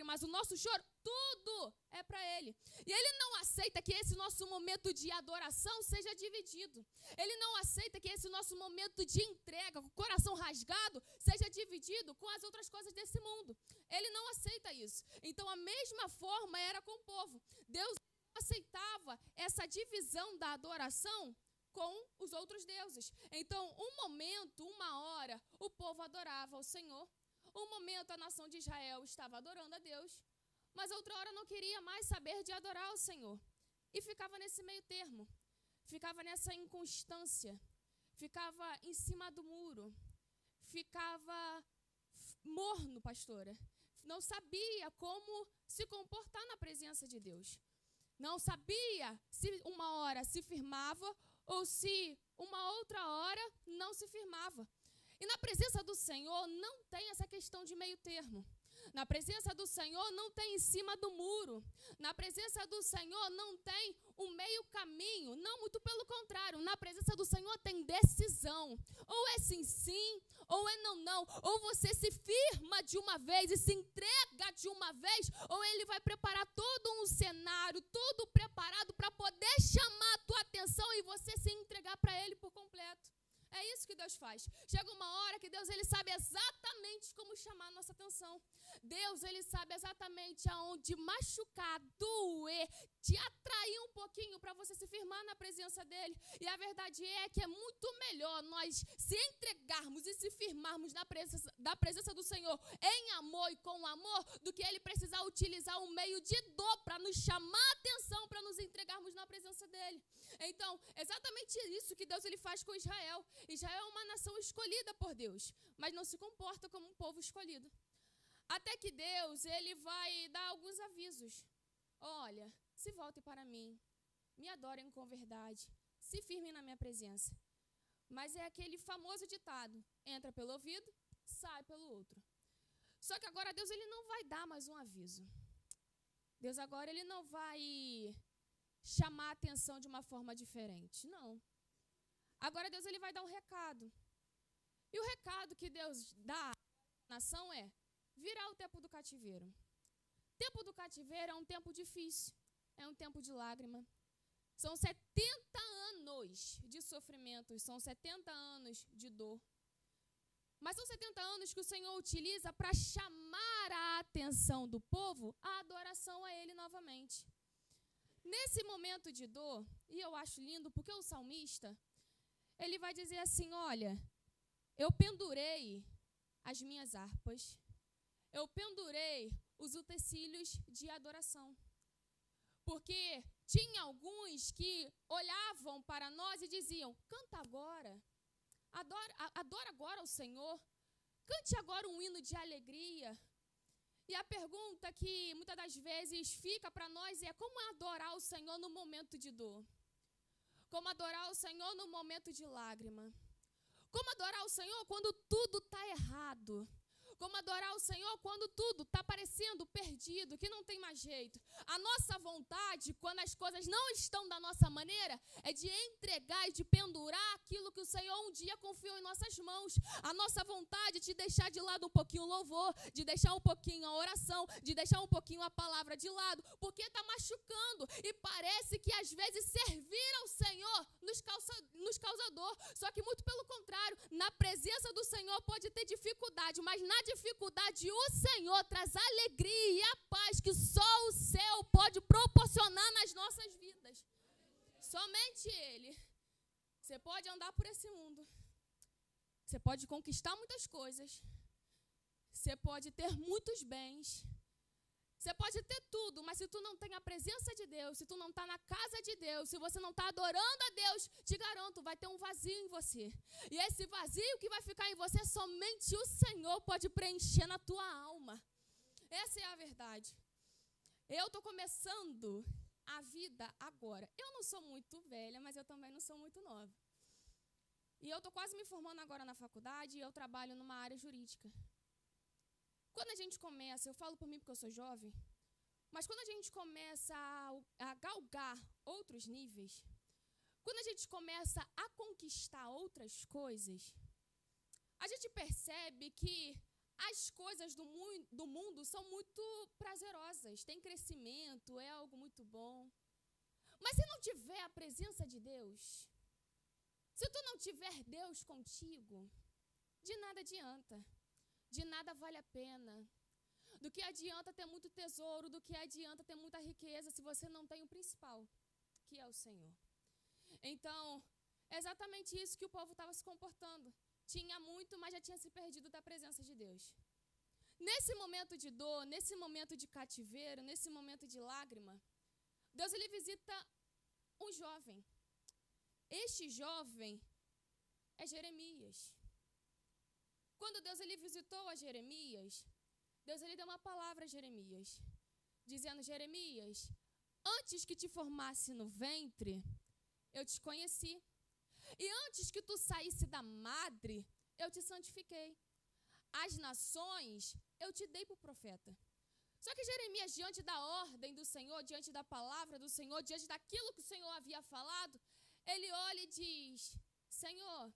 Mas o nosso choro, tudo é para Ele. E Ele não aceita que esse nosso momento de adoração seja dividido. Ele não aceita que esse nosso momento de entrega, com o coração rasgado, seja dividido com as outras coisas desse mundo. Ele não aceita isso. Então, a mesma forma era com o povo. Deus não aceitava essa divisão da adoração com os outros deuses. Então, um momento, uma hora, o povo adorava ao Senhor. Um momento a nação de Israel estava adorando a Deus, mas outra hora não queria mais saber de adorar ao Senhor. E ficava nesse meio termo, ficava nessa inconstância, ficava em cima do muro, ficava morno, pastora. Não sabia como se comportar na presença de Deus. Não sabia se uma hora se firmava ou se uma outra hora não se firmava. E na presença do Senhor não tem essa questão de meio termo. Na presença do Senhor não tem em cima do muro. Na presença do Senhor não tem um meio caminho. Não, muito pelo contrário. Na presença do Senhor tem decisão. Ou é sim, sim, ou é não, não. Ou você se firma de uma vez e se entrega de uma vez, ou Ele vai preparar todo um cenário, tudo preparado para poder chamar a tua atenção e você se entregar para Ele por completo. É isso que Deus faz. Chega uma hora que Deus ele sabe exatamente como chamar a nossa atenção. Deus ele sabe exatamente aonde machucar, doer, te atrair um pouquinho para você se firmar na presença dele. E a verdade é que é muito melhor nós se entregarmos e se firmarmos da presença do Senhor em amor e com amor, do que ele precisar utilizar um meio de dor para nos chamar a atenção, para nos entregarmos na presença dele. Então, exatamente isso que Deus ele faz com Israel. Israel é uma nação escolhida por Deus, mas não se comporta como um povo escolhido. Até que Deus ele vai dar alguns avisos. Olha, se voltem para mim, me adorem com verdade, se firmem na minha presença. Mas é aquele famoso ditado, entra pelo ouvido, sai pelo outro. Só que agora Deus ele não vai dar mais um aviso. Deus agora ele não vai chamar a atenção de uma forma diferente, não. Agora Deus ele vai dar um recado. E o recado que Deus dá à nação é virar o tempo do cativeiro. O tempo do cativeiro é um tempo difícil, é um tempo de lágrima. São 70 anos de sofrimento, são 70 anos de dor. Mas são 70 anos que o Senhor utiliza para chamar a atenção do povo à adoração a Ele novamente. Nesse momento de dor, e eu acho lindo porque o salmista, ele vai dizer assim, olha, eu pendurei as minhas harpas, eu pendurei os utensílios de adoração. Porque tinha alguns que olhavam para nós e diziam, canta agora, adora agora o Senhor, cante agora um hino de alegria. E a pergunta que muitas das vezes fica para nós é como adorar o Senhor no momento de dor? Como adorar o Senhor no momento de lágrima? Como adorar o Senhor quando tudo está errado? Como adorar o Senhor quando tudo está parecendo perdido, que não tem mais jeito. A nossa vontade, quando as coisas não estão da nossa maneira, é de entregar e de pendurar aquilo que o Senhor um dia confiou em nossas mãos. A nossa vontade é de deixar de lado um pouquinho o louvor, de deixar um pouquinho a oração, de deixar um pouquinho a palavra de lado, porque está machucando. E parece que às vezes servir ao Senhor nos causa dor. Só que muito pelo contrário, na presença do Senhor pode ter dificuldade, mas na dificuldade o Senhor traz alegria e a paz que só o céu pode proporcionar nas nossas vidas. Somente Ele. Você pode andar por esse mundo, você pode conquistar muitas coisas, você pode ter muitos bens, você pode ter tudo, mas se tu não tem a presença de Deus, se tu não está na casa de Deus, se você não está adorando a Deus, te garanto, vai ter um vazio em você. E esse vazio que vai ficar em você, somente o Senhor pode preencher na tua alma. Essa é a verdade. Eu estou começando a vida agora. Eu não sou muito velha, mas eu também não sou muito nova. E eu estou quase me formando agora na faculdade e eu trabalho numa área jurídica. Quando a gente começa, eu falo por mim porque eu sou jovem, mas quando a gente começa a galgar outros níveis, quando a gente começa a conquistar outras coisas, a gente percebe que as coisas do mundo são muito prazerosas, tem crescimento, é algo muito bom. Mas se não tiver a presença de Deus, se tu não tiver Deus contigo, de nada adianta. De nada vale a pena. Do que adianta ter muito tesouro, do que adianta ter muita riqueza, se você não tem o principal, que é o Senhor. Então, é exatamente isso que o povo estava se comportando. Tinha muito, mas já tinha se perdido da presença de Deus. Nesse momento de dor, nesse momento de cativeiro, nesse momento de lágrima, Deus ele visita um jovem. Este jovem é Jeremias. Quando Deus ele visitou a Jeremias, Deus ele deu uma palavra a Jeremias, dizendo, Jeremias, antes que te formasse no ventre, eu te conheci. E antes que tu saísse da madre, eu te santifiquei. As nações eu te dei por profeta. Só que Jeremias, diante da ordem do Senhor, diante da palavra do Senhor, diante daquilo que o Senhor havia falado, ele olha e diz, Senhor,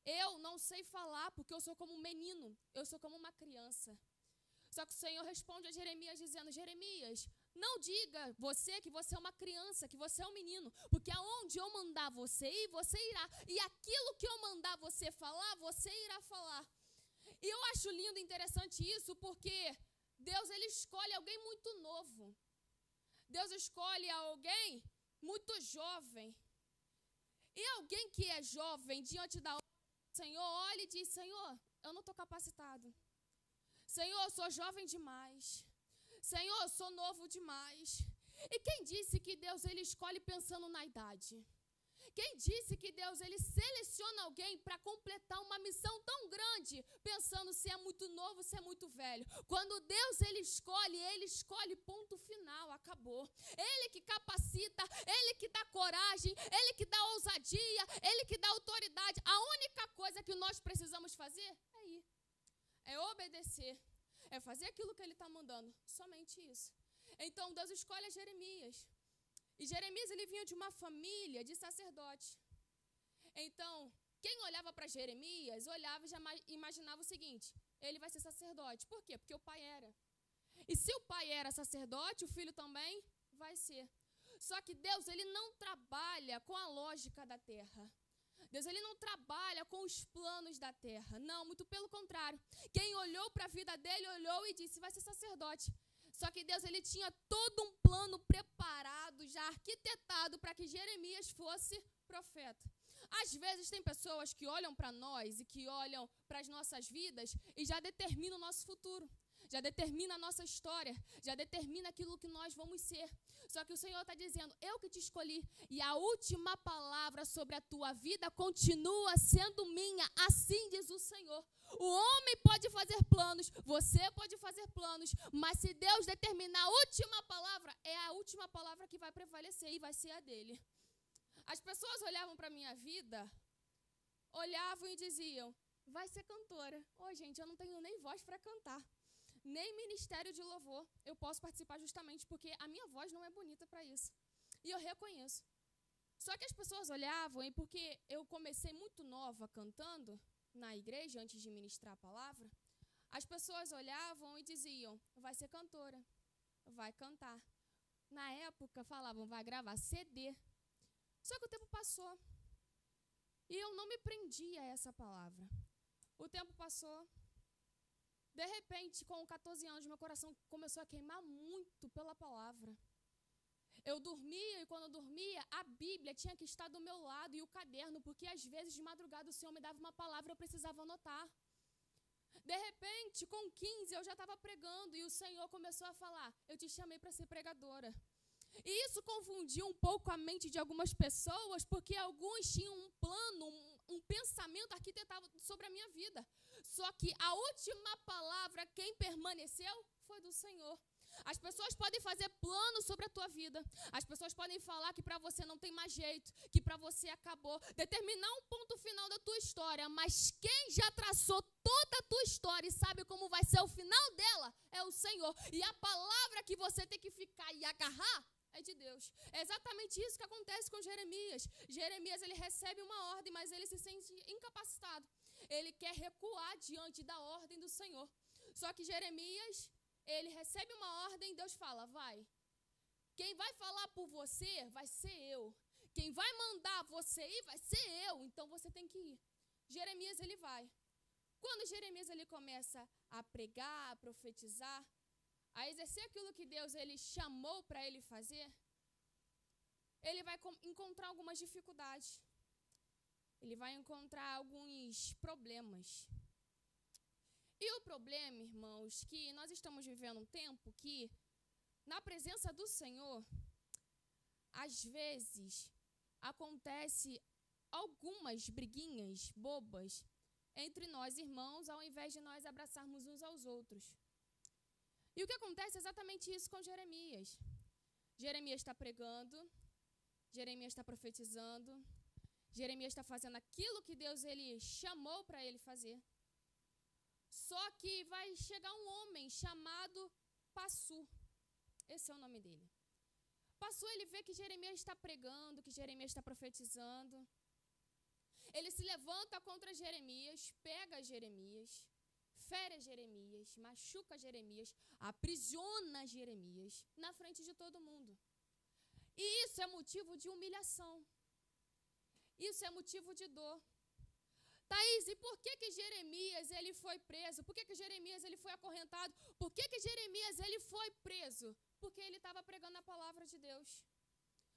eu não sei falar porque eu sou como um menino, eu sou como uma criança. Só que o Senhor responde a Jeremias dizendo, Jeremias, não diga você que você é uma criança, que você é um menino, porque aonde eu mandar você ir, você irá. E aquilo que eu mandar você falar, você irá falar. E eu acho lindo e interessante isso, porque Deus ele escolhe alguém muito novo Deus escolhe alguém muito jovem. E alguém que é jovem, diante da obra do Senhor, olha e diz, Senhor, eu não estou capacitado. Senhor, eu sou jovem demais. Senhor, eu sou novo demais. E quem disse que Deus ele escolhe pensando na idade? Quem disse que Deus ele seleciona alguém para completar uma missão tão grande, pensando se é muito novo, se é muito velho? Quando Deus ele escolhe ponto final, acabou. Ele que capacita, ele que dá coragem, ele que dá ousadia, ele que dá autoridade. A única coisa que nós precisamos fazer é ir, é obedecer, é fazer aquilo que ele está mandando, somente isso. Então Deus escolhe a Jeremias. E Jeremias, ele vinha de uma família de sacerdote. Então, quem olhava para Jeremias, olhava e já imaginava o seguinte, ele vai ser sacerdote. Por quê? Porque o pai era. E se o pai era sacerdote, o filho também vai ser. Só que Deus, ele não trabalha com a lógica da terra. Deus, ele não trabalha com os planos da terra. Não, muito pelo contrário. Quem olhou para a vida dele, olhou e disse, vai ser sacerdote. Só que Deus, ele tinha todo um plano preparado, já arquitetado, para que Jeremias fosse profeta. Às vezes tem pessoas que olham para nós e que olham para as nossas vidas e já determinam o nosso futuro, já determina a nossa história, já determina aquilo que nós vamos ser. Só que o Senhor está dizendo, eu que te escolhi, e a última palavra sobre a tua vida continua sendo minha, assim diz o Senhor. O homem pode fazer planos, você pode fazer planos, mas se Deus determinar a última palavra, é a última palavra que vai prevalecer e vai ser a dele. As pessoas olhavam para a minha vida, olhavam e diziam, vai ser cantora. Gente, eu não tenho nem voz para cantar, nem ministério de louvor. Eu posso participar justamente porque a minha voz não é bonita para isso. E eu reconheço. Só que as pessoas olhavam, e porque eu comecei muito nova cantando na igreja, antes de ministrar a palavra, as pessoas olhavam e diziam, vai ser cantora, vai cantar. Na época falavam, vai gravar CD. Só que o tempo passou e eu não me prendia a essa palavra. O tempo passou. De repente, com 14 anos, meu coração começou a queimar muito pela palavra. Eu dormia, e quando eu dormia, a Bíblia tinha que estar do meu lado e o caderno, porque às vezes de madrugada o Senhor me dava uma palavra e eu precisava anotar. De repente, com 15, eu já estava pregando e o Senhor começou a falar, eu te chamei para ser pregadora. E isso confundiu um pouco a mente de algumas pessoas, porque alguns tinham um plano, um pensamento arquitetado sobre a minha vida. Só que a última palavra, quem permaneceu, foi do Senhor. As pessoas podem fazer planos sobre a tua vida. As pessoas podem falar que para você não tem mais jeito, que para você acabou, determinar um ponto final da tua história. Mas quem já traçou toda a tua história e sabe como vai ser o final dela é o Senhor. E a palavra que você tem que ficar e agarrar é de Deus. É exatamente isso que acontece com Jeremias. Jeremias, ele recebe uma ordem, mas ele se sente incapacitado. Ele quer recuar diante da ordem do Senhor. Só que Jeremias, ele recebe uma ordem e Deus fala, vai. Quem vai falar por você vai ser eu. Quem vai mandar você ir vai ser eu. Então você tem que ir. Jeremias, ele vai. Quando Jeremias ele começa a pregar, a profetizar, a exercer aquilo que Deus ele chamou para ele fazer, ele vai encontrar algumas dificuldades. Ele vai encontrar alguns problemas. E o problema, irmãos, que nós estamos vivendo um tempo que, na presença do Senhor, às vezes, acontece algumas briguinhas bobas entre nós, irmãos, ao invés de nós abraçarmos uns aos outros. E o que acontece é exatamente isso com Jeremias. Jeremias está pregando, Jeremias está profetizando, Jeremias está fazendo aquilo que Deus ele chamou para ele fazer. Só que vai chegar um homem chamado Passu. Esse é o nome dele. Passu, ele vê que Jeremias está pregando, que Jeremias está profetizando. Ele se levanta contra Jeremias, pega Jeremias, fere Jeremias, machuca Jeremias, aprisiona Jeremias na frente de todo mundo. E isso é motivo de humilhação. Isso é motivo de dor. Thaís, e por que Jeremias ele foi preso? Por que Jeremias ele foi acorrentado? Por que Jeremias ele foi preso? Porque ele estava pregando a palavra de Deus.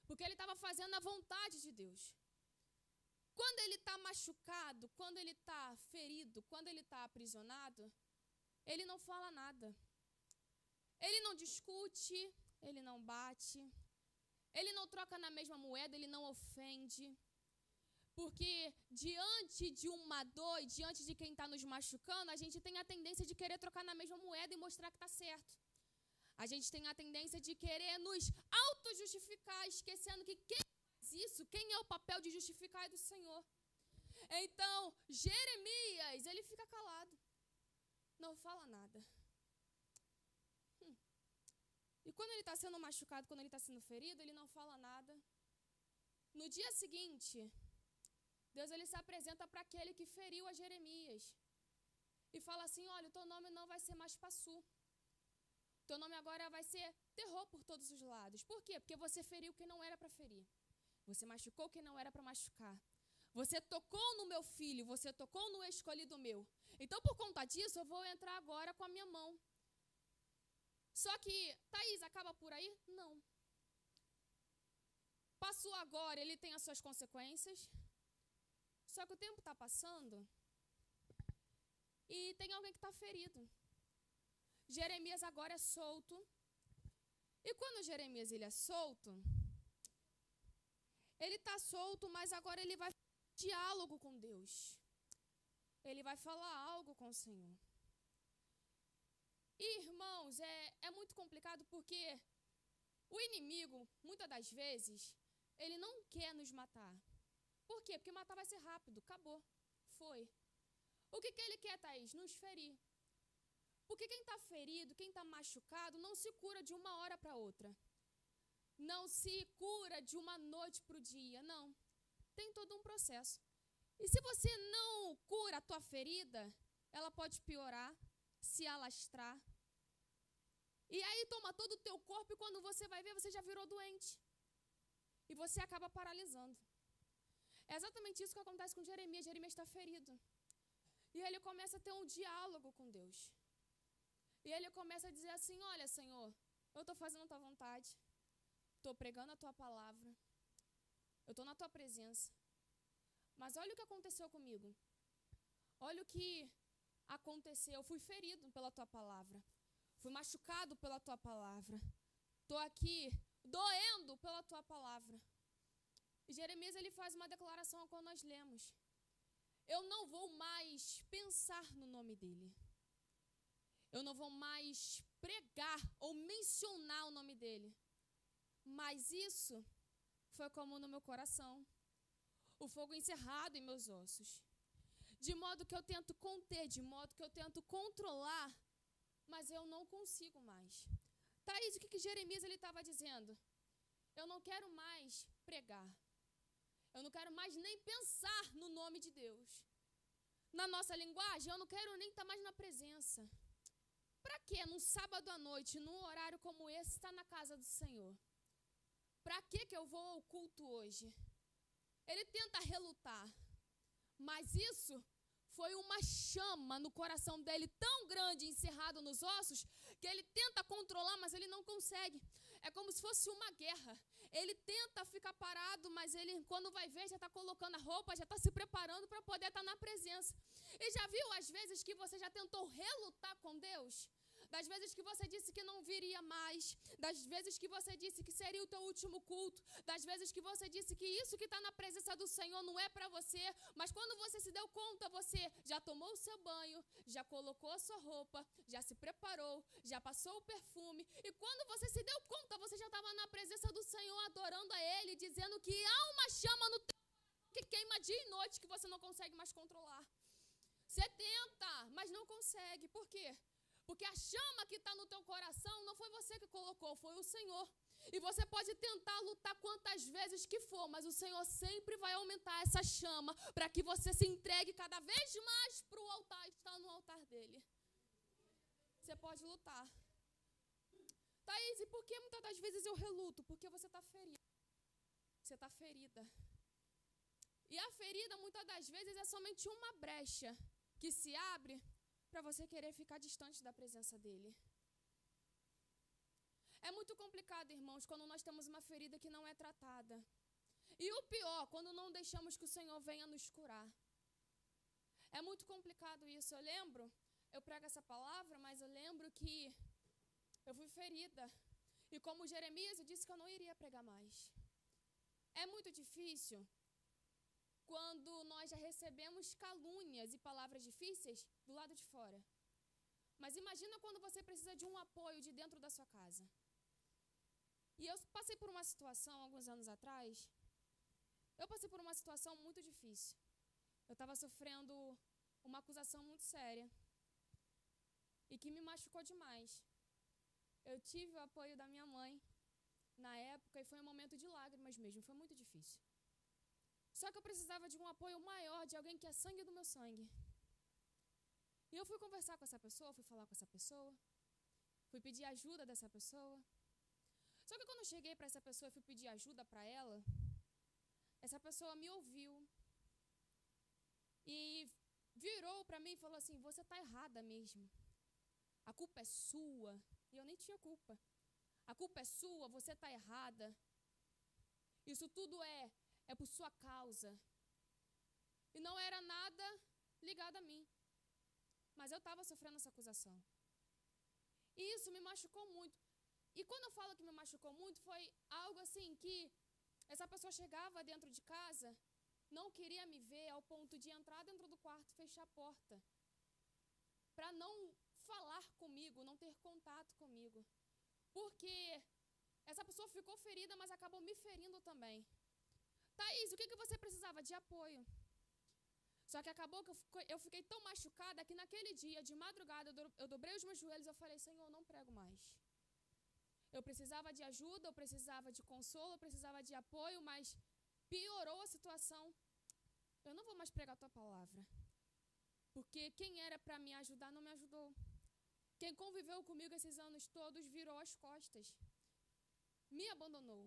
Porque ele estava fazendo a vontade de Deus. Quando ele está machucado, quando ele está ferido, quando ele está aprisionado, ele não fala nada. Ele não discute, ele não bate, ele não troca na mesma moeda, ele não ofende. Porque diante de uma dor e diante de quem está nos machucando, a gente tem a tendência de querer trocar na mesma moeda e mostrar que está certo. A gente tem a tendência de querer nos auto-justificar, esquecendo que quem faz isso, quem é o papel de justificar é do Senhor. Então, Jeremias, ele fica calado. Não fala nada. E quando ele está sendo machucado, quando ele está sendo ferido, ele não fala nada. No dia seguinte, Deus ele se apresenta para aquele que feriu a Jeremias. E fala assim, olha, o teu nome não vai ser mais Passu. Teu nome agora vai ser terror por todos os lados. Por quê? Porque você feriu quem não era para ferir. Você machucou quem não era para machucar. Você tocou no meu filho, você tocou no escolhido meu. Então, por conta disso, eu vou entrar agora com a minha mão. Só que, Thaís, acaba por aí? Não. Passou agora, ele tem as suas consequências. Só que o tempo está passando e tem alguém que está ferido. Jeremias agora é solto. E quando Jeremias ele é solto, ele está solto, mas agora ele vai fazer diálogo com Deus. Ele vai falar algo com o Senhor. E, irmãos, é muito complicado porque o inimigo, muitas das vezes, ele não quer nos matar. Por quê? Porque matar vai ser rápido, acabou, foi. O que ele quer, Thaís? Nos ferir. Porque quem está ferido, quem está machucado, não se cura de uma hora para outra. Não se cura de uma noite para o dia, não. Tem todo um processo. E se você não cura a tua ferida, ela pode piorar, se alastrar. E aí toma todo o teu corpo e quando você vai ver, você já virou doente. E você acaba paralisando. É exatamente isso que acontece com Jeremias. Jeremias está ferido. E ele começa a ter um diálogo com Deus. E ele começa a dizer assim, olha, Senhor, eu estou fazendo a tua vontade. Estou pregando a tua palavra. Eu estou na tua presença. Mas olha o que aconteceu comigo. Olha o que aconteceu. Eu fui ferido pela tua palavra. Fui machucado pela tua palavra. Estou aqui doendo pela tua palavra. E Jeremias ele faz uma declaração quando nós lemos. Eu não vou mais pensar no nome dele. Eu não vou mais pregar ou mencionar o nome dele. Mas isso foi como no meu coração. O fogo encerrado em meus ossos. De modo que eu tento conter, de modo que eu tento controlar, mas eu não consigo mais. Thaís, o que Jeremias estava dizendo? Eu não quero mais pregar. Eu não quero mais nem pensar no nome de Deus. Na nossa linguagem, eu não quero nem estar mais na presença. Para quê? Num sábado à noite, num horário como esse, estar na casa do Senhor? Para que eu vou ao culto hoje? Ele tenta relutar. Mas isso foi uma chama no coração dele tão grande, encerrado nos ossos, que ele tenta controlar, mas ele não consegue. É como se fosse uma guerra. Ele tenta ficar parado, mas ele, quando vai ver, já está colocando a roupa, já está se preparando para poder estar na presença. E já viu as vezes que você já tentou relutar com Deus? Das vezes que você disse que não viria mais, das vezes que você disse que seria o teu último culto, das vezes que você disse que isso que está na presença do Senhor não é para você, mas quando você se deu conta, você já tomou o seu banho, já colocou a sua roupa, já se preparou, já passou o perfume, e quando você se deu conta, você já estava na presença do Senhor, adorando a Ele, dizendo que há uma chama no teu coração que queima dia e noite, que você não consegue mais controlar. Você tenta, mas não consegue. Por quê? Porque a chama que está no teu coração não foi você que colocou, foi o Senhor. E você pode tentar lutar quantas vezes que for, mas o Senhor sempre vai aumentar essa chama para que você se entregue cada vez mais para o altar, estar no altar dele. Você pode lutar. Thaís, e por que muitas das vezes eu reluto? Porque você está ferido. Você está ferida. E a ferida, muitas das vezes, é somente uma brecha que se abre para você querer ficar distante da presença dele. É muito complicado, irmãos, quando nós temos uma ferida que não é tratada. E o pior, quando não deixamos que o Senhor venha nos curar. É muito complicado isso. Eu prego essa palavra, mas eu lembro que eu fui ferida. E como Jeremias, eu disse que eu não iria pregar mais. É muito difícil quando nós já recebemos calúnias e palavras difíceis do lado de fora. Mas imagina quando você precisa de um apoio de dentro da sua casa. E eu passei por uma situação, alguns anos atrás, muito difícil. Eu estava sofrendo uma acusação muito séria e que me machucou demais. Eu tive o apoio da minha mãe na época e foi um momento de lágrimas mesmo, foi muito difícil. Só que eu precisava de um apoio maior, de alguém que é sangue do meu sangue. E eu fui conversar com essa pessoa, fui falar com essa pessoa, fui pedir ajuda dessa pessoa. Só que quando eu cheguei para essa pessoa e fui pedir ajuda para ela, essa pessoa me ouviu e virou para mim e falou assim: você está errada mesmo. A culpa é sua. E eu nem tinha culpa. A culpa é sua, você está errada. Isso tudo é por sua causa. E não era nada ligado a mim. Mas eu estava sofrendo essa acusação. E isso me machucou muito. E quando eu falo que me machucou muito, foi algo assim que essa pessoa chegava dentro de casa, não queria me ver ao ponto de entrar dentro do quarto e fechar a porta. Para não falar comigo, não ter contato comigo. Porque essa pessoa ficou ferida, mas acabou me ferindo também. Thaís, o que você precisava? De apoio. Só que acabou que eu fiquei tão machucada que naquele dia, de madrugada, eu dobrei os meus joelhos e eu falei: Senhor, não prego mais. Eu precisava de ajuda, eu precisava de consolo, eu precisava de apoio, mas piorou a situação. Eu não vou mais pregar a tua palavra. Porque quem era para me ajudar não me ajudou. Quem conviveu comigo esses anos todos virou as costas. Me abandonou.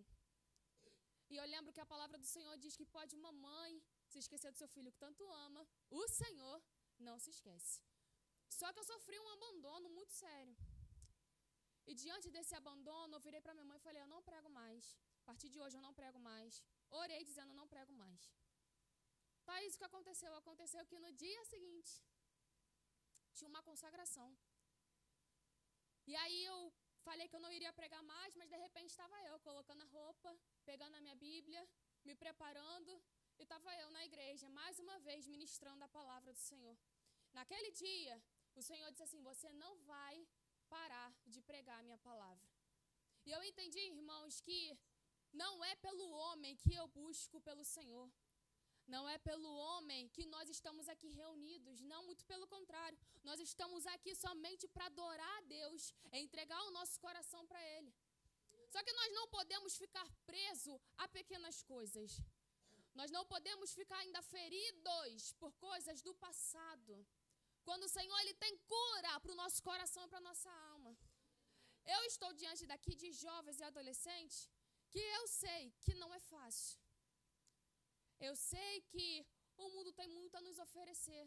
E eu lembro que a palavra do Senhor diz que pode uma mãe se esquecer do seu filho que tanto ama. O Senhor não se esquece. Só que eu sofri um abandono muito sério. E diante desse abandono, eu virei para minha mãe e falei: eu não prego mais. A partir de hoje eu não prego mais. Orei dizendo: não prego mais. Thaís, o que aconteceu? Aconteceu que no dia seguinte, tinha uma consagração. E aí eu falei que eu não iria pregar mais, mas de repente estava eu colocando a roupa, pegando a minha Bíblia, me preparando, e estava eu na igreja, mais uma vez, ministrando a palavra do Senhor. Naquele dia, o Senhor disse assim: você não vai parar de pregar a minha palavra. E eu entendi, irmãos, que não é pelo homem que eu busco pelo Senhor. Não é pelo homem que nós estamos aqui reunidos. Não, muito pelo contrário. Nós estamos aqui somente para adorar a Deus, entregar o nosso coração para Ele. Só que nós não podemos ficar presos a pequenas coisas. Nós não podemos ficar ainda feridos por coisas do passado. Quando o Senhor ele tem cura para o nosso coração e para a nossa alma. Eu estou diante daqui de jovens e adolescentes que eu sei que não é fácil. Eu sei que o mundo tem muito a nos oferecer.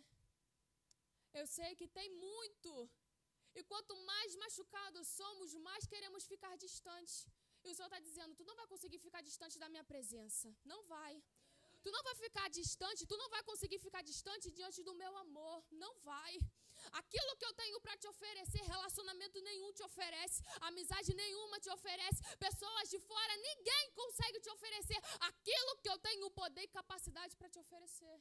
Eu sei que tem muito. E quanto mais machucados somos, mais queremos ficar distantes. E o Senhor está dizendo: tu não vai conseguir ficar distante da minha presença. Não vai. Tu não vai ficar distante, tu não vai conseguir ficar distante diante do meu amor. Não vai. Aquilo que eu tenho para te oferecer, relacionamento nenhum te oferece, amizade nenhuma te oferece, pessoas de fora, ninguém consegue te oferecer aquilo que eu tenho poder e capacidade para te oferecer.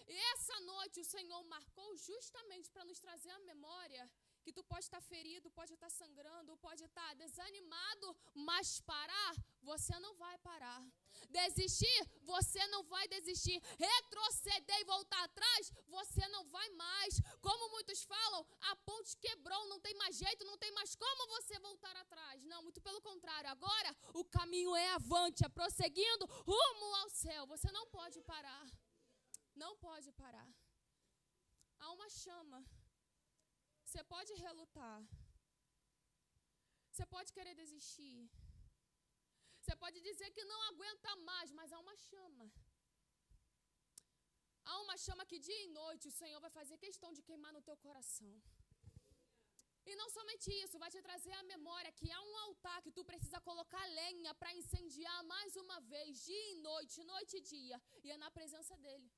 E essa noite o Senhor marcou justamente para nos trazer a memória que tu pode estar ferido, pode estar sangrando, pode estar desanimado, mas parar, você não vai parar. Desistir, você não vai desistir. Retroceder e voltar atrás, você não vai mais. Como muitos falam, a ponte quebrou, não tem mais jeito, não tem mais como você voltar atrás. Não, muito pelo contrário. Agora o caminho é avante, é prosseguindo rumo ao céu. Você não pode parar. Não pode parar. Há uma chama. Você pode relutar. Você pode querer desistir. Você pode dizer que não aguenta mais, mas há uma chama. Há uma chama que dia e noite o Senhor vai fazer questão de queimar no teu coração. E não somente isso, vai te trazer a memória que há um altar que tu precisa colocar lenha para incendiar mais uma vez, dia e noite, noite e dia. E é na presença dele.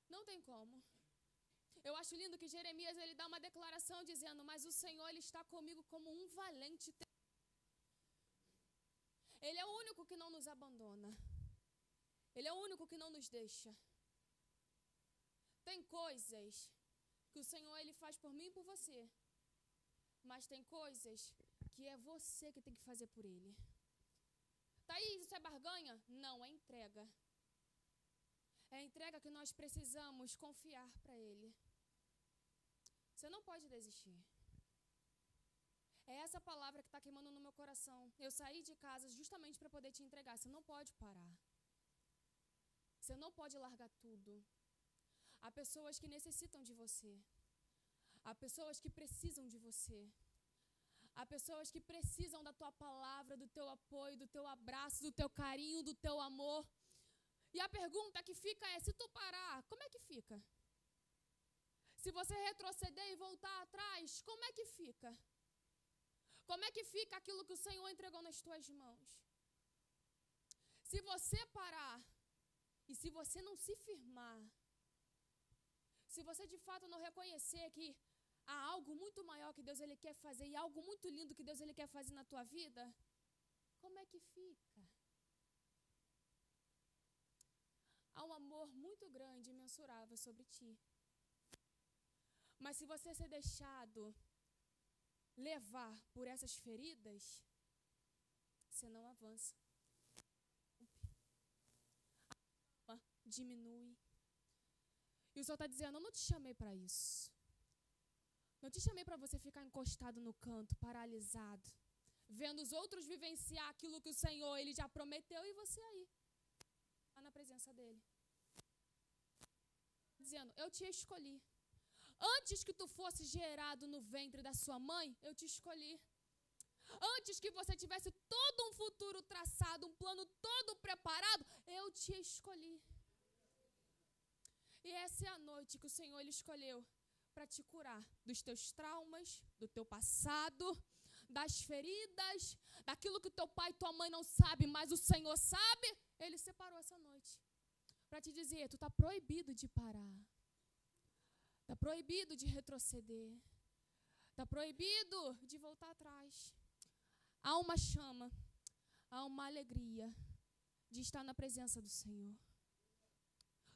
Não tem como. Eu acho lindo que Jeremias ele dá uma declaração dizendo: mas o Senhor ele está comigo como um valente. Ele é o único que não nos abandona. Ele é o único que não nos deixa. Tem coisas que o Senhor ele faz por mim e por você. Mas tem coisas que é você que tem que fazer por ele. Thaís, isso é barganha? Não, é entrega. É a entrega que nós precisamos confiar para ele. Você não pode desistir. É essa palavra que está queimando no meu coração. Eu saí de casa justamente para poder te entregar. Você não pode parar. Você não pode largar tudo. Há pessoas que necessitam de você. Há pessoas que precisam de você. Há pessoas que precisam da tua palavra, do teu apoio, do teu abraço, do teu carinho, do teu amor. E a pergunta que fica é: se tu parar, como é que fica? Se você retroceder e voltar atrás, como é que fica? Como é que fica aquilo que o Senhor entregou nas tuas mãos? Se você parar e se você não se firmar, se você de fato não reconhecer que há algo muito maior que Deus ele quer fazer e algo muito lindo que Deus ele quer fazer na tua vida, como é que fica? Há um amor muito grande e imensurável sobre ti. Mas se você ser deixado levar por essas feridas, você não avança. A alma diminui. E o Senhor está dizendo: eu não te chamei para isso. Não te chamei para você ficar encostado no canto, paralisado, vendo os outros vivenciar aquilo que o Senhor ele já prometeu e você aí, lá na presença dele. Dizendo: eu te escolhi. Antes que tu fosse gerado no ventre da sua mãe, eu te escolhi. Antes que você tivesse todo um futuro traçado, um plano todo preparado, eu te escolhi. E essa é a noite que o Senhor ele escolheu para te curar dos teus traumas, do teu passado, das feridas, daquilo que teu pai e tua mãe não sabem, mas o Senhor sabe. Ele separou essa noite para te dizer: tu está proibido de parar. Está proibido de retroceder. Está proibido de voltar atrás. Há uma chama, há uma alegria de estar na presença do Senhor.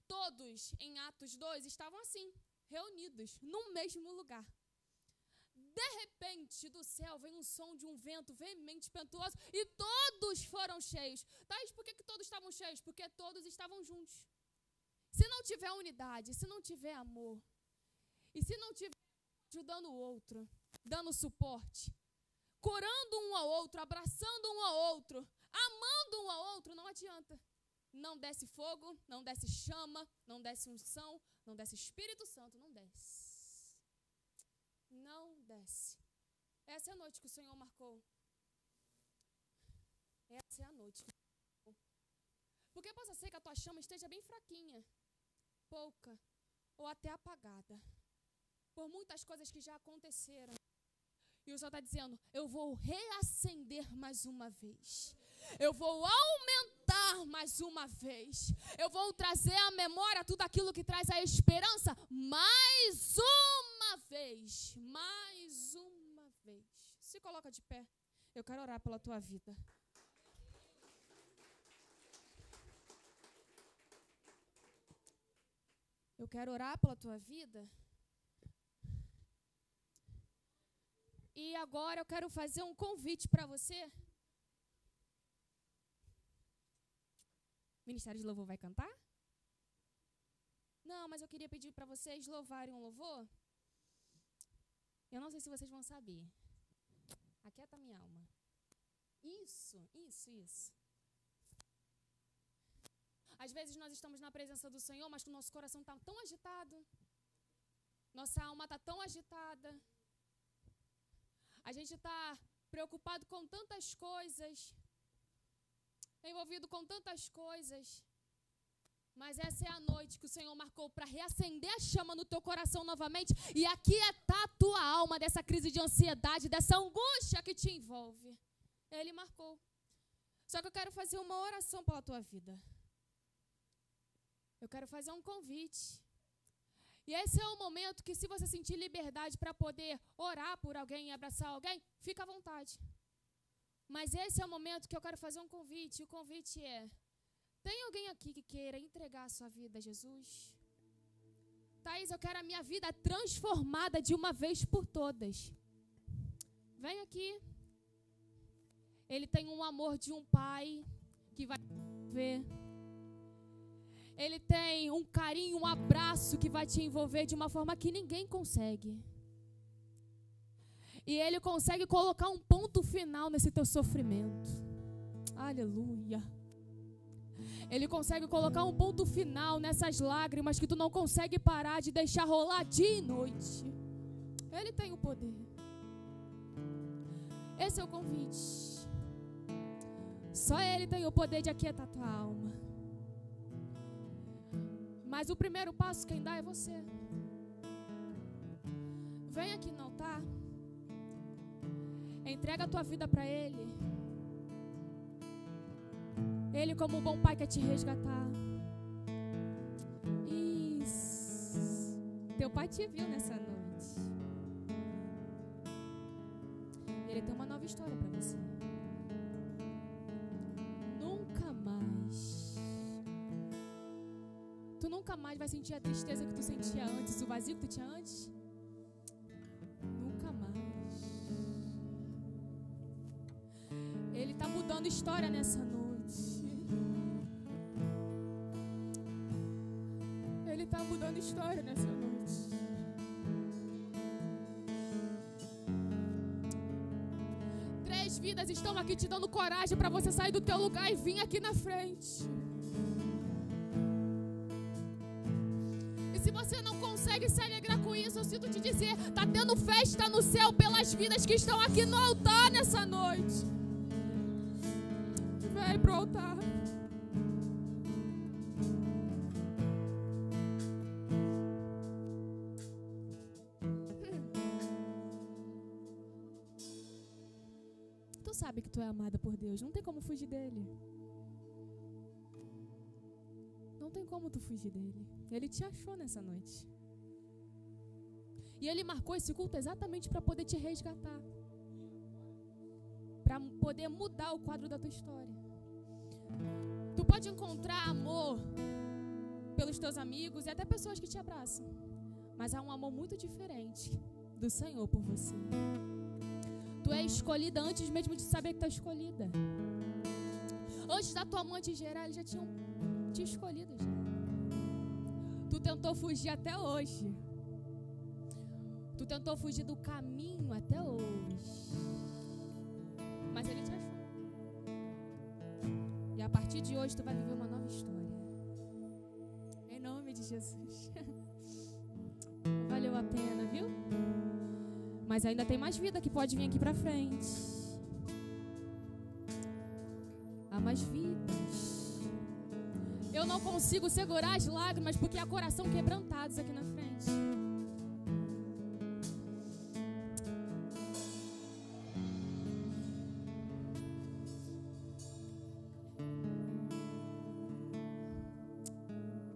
Todos em Atos 2 estavam assim, reunidos, no mesmo lugar. De repente, do céu vem um som de um vento veemente, impetuoso, e todos foram cheios. Thaís, por que todos estavam cheios? Porque todos estavam juntos. Se não tiver unidade, se não tiver amor, e se não tiver ajudando o outro, dando suporte, curando um ao outro, abraçando um ao outro, amando um ao outro, não adianta. Não desce fogo, não desce chama, não desce unção, não desce Espírito Santo, não desce. Não desce. Essa é a noite que o Senhor marcou. Essa é a noite que o Senhor marcou. Porque possa ser que a tua chama esteja bem fraquinha, pouca ou até apagada, por muitas coisas que já aconteceram. E o Senhor está dizendo: eu vou reacender mais uma vez. Eu vou aumentar mais uma vez. Eu vou trazer à memória tudo aquilo que traz a esperança mais uma vez. Mais uma vez. Se coloca de pé. Eu quero orar pela tua vida. Eu quero orar pela tua vida. E agora eu quero fazer um convite para você. O Ministério de Louvor vai cantar? Não, mas eu queria pedir para vocês louvarem um louvor. Eu não sei se vocês vão saber. Aquieta minha alma. Isso. Às vezes nós estamos na presença do Senhor, mas o nosso coração está tão agitado. Nossa alma está tão agitada. A gente está preocupado com tantas coisas, envolvido com tantas coisas, Mas essa é a noite que o Senhor marcou para reacender a chama no teu coração novamente e aquietar a tua alma dessa crise de ansiedade, dessa angústia que te envolve. Ele marcou. Só que eu quero fazer uma oração pela tua vida. Eu quero fazer um convite. E esse é o momento que, se você sentir liberdade para poder orar por alguém e abraçar alguém, fica à vontade. Mas esse é o momento que eu quero fazer um convite. E o convite é: tem alguém aqui que queira entregar a sua vida a Jesus? Thaís, eu quero a minha vida transformada de uma vez por todas. Vem aqui. Ele tem um amor de um pai que vai ver. Ele tem um carinho, um abraço que vai te envolver de uma forma que ninguém consegue. E Ele consegue colocar um ponto final nesse teu sofrimento. Aleluia. Ele consegue colocar um ponto final nessas lágrimas que tu não consegue parar de deixar rolar dia e noite. Ele tem o poder. Esse é o convite. Só Ele tem o poder de aquietar tua alma. Mas o primeiro passo quem dá é você. Vem aqui no altar. Entrega a tua vida para Ele. Ele, como um bom pai, quer te resgatar. Isso. Teu pai te viu nessa noite. Ele tem uma nova história para você. Nunca mais. Tu nunca mais vai sentir a tristeza que tu sentia antes, o vazio que tu tinha antes. Nunca mais. Ele está mudando história nessa noite. Ele está mudando história nessa noite. Três vidas estão aqui te dando coragem para você sair do teu lugar e vir aqui na frente. Se você não consegue se alegrar com isso, eu sinto te dizer, está tendo festa no céu pelas vidas que estão aqui no altar nessa noite. Vem pro altar. Tu sabe que tu é amada por Deus, não tem como fugir dele. Não tem como tu fugir dele. Ele te achou nessa noite. E Ele marcou esse culto exatamente para poder te resgatar. Para poder mudar o quadro da tua história. Tu pode encontrar amor pelos teus amigos e até pessoas que te abraçam. Mas há um amor muito diferente do Senhor por você. Tu é escolhida antes mesmo de saber que tu é escolhida. Antes da tua mãe te gerar, Ele já tinha te escolhido já. Tu tentou fugir até hoje. Tu tentou fugir do caminho até hoje. Mas Ele te achou. E a partir de hoje tu vai viver uma nova história. Em nome de Jesus. Valeu a pena, viu? Mas ainda tem mais vida que pode vir aqui pra frente. Há mais vidas. Eu não consigo segurar as lágrimas porque há coração quebrantados aqui na frente.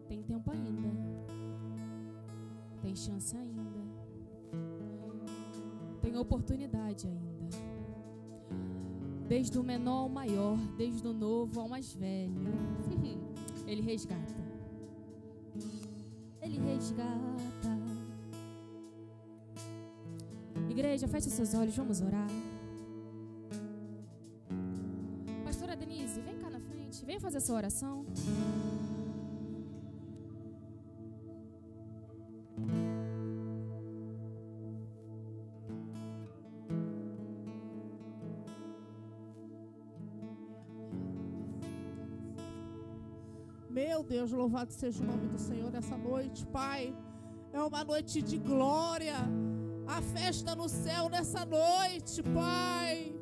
Tem tempo ainda. Tem chance ainda. Tem oportunidade ainda. Desde o menor ao maior, desde o novo ao mais velho. Ele resgata. Ele resgata. Igreja, feche seus olhos, vamos orar. Pastora Denise, vem cá na frente, vem fazer essa oração. Meu Deus, louvado seja o nome do Senhor nessa noite, Pai. É uma noite de glória. A festa no céu nessa noite, Pai.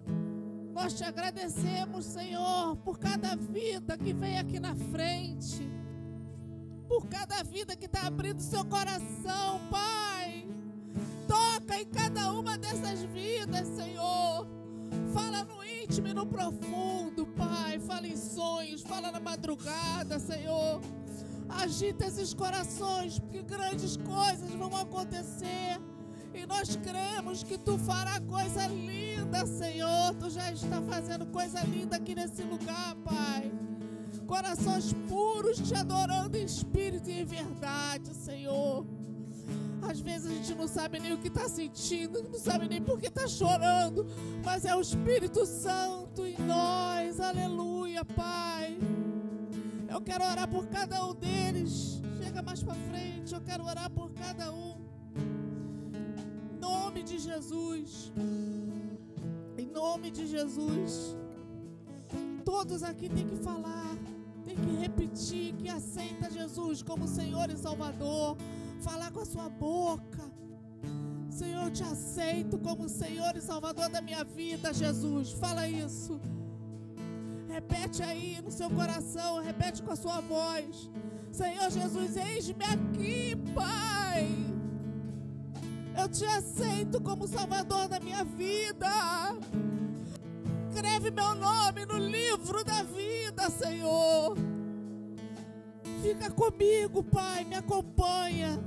Nós te agradecemos, Senhor, por cada vida que vem aqui na frente. por cada vida que está abrindo seu coração, Pai. Toca em cada uma dessas vidas, Senhor. Fala no íntimo e no profundo, Pai. Fala em sonhos, fala na madrugada, Senhor. Agita esses corações, porque grandes coisas vão acontecer. E nós cremos que Tu fará coisa linda, Senhor. Tu já está fazendo coisa linda aqui nesse lugar, Pai. Corações puros te adorando em espírito e em verdade, Senhor. Às vezes a gente não sabe nem o que está sentindo, não sabe nem por que está chorando, mas é o Espírito Santo em nós, aleluia, Pai. Eu quero orar por cada um deles. Chega mais para frente, eu quero orar por cada um. Em nome de Jesus. Em nome de Jesus. Todos aqui têm que falar, tem que repetir que aceita Jesus como Senhor e Salvador. Falar com a sua boca: Senhor, eu te aceito como Senhor e Salvador da minha vida, Jesus. Fala isso. Repete aí no seu coração, repete com a sua voz: Senhor Jesus, eis-me aqui, Pai. Eu te aceito como Salvador da minha vida. Escreve meu nome no livro da vida, Senhor. Fica comigo, Pai, me acompanha.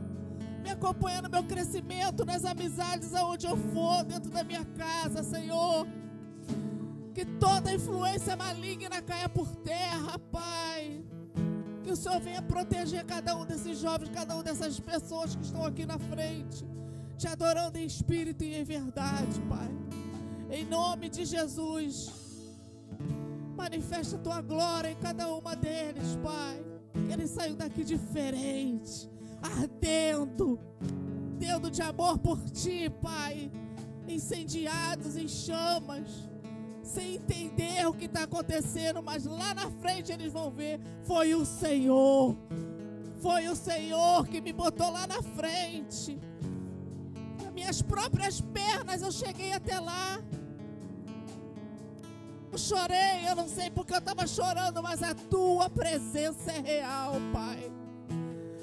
Me acompanha no meu crescimento, nas amizades aonde eu for, dentro da minha casa, Senhor. Que toda influência maligna caia por terra, Pai. Que o Senhor venha proteger cada um desses jovens, cada uma dessas pessoas que estão aqui na frente, te adorando em espírito e em verdade, Pai. Em nome de Jesus, manifesta a Tua glória em cada uma deles, Pai. Que eles saiam daqui diferente, ardendo de amor por Ti, Pai. Incendiados em chamas, sem entender o que está acontecendo, mas lá na frente eles vão ver: foi o Senhor que me botou lá na frente. Com minhas próprias pernas eu cheguei até lá. Eu chorei, eu não sei porque eu estava chorando, mas a Tua presença é real, Pai.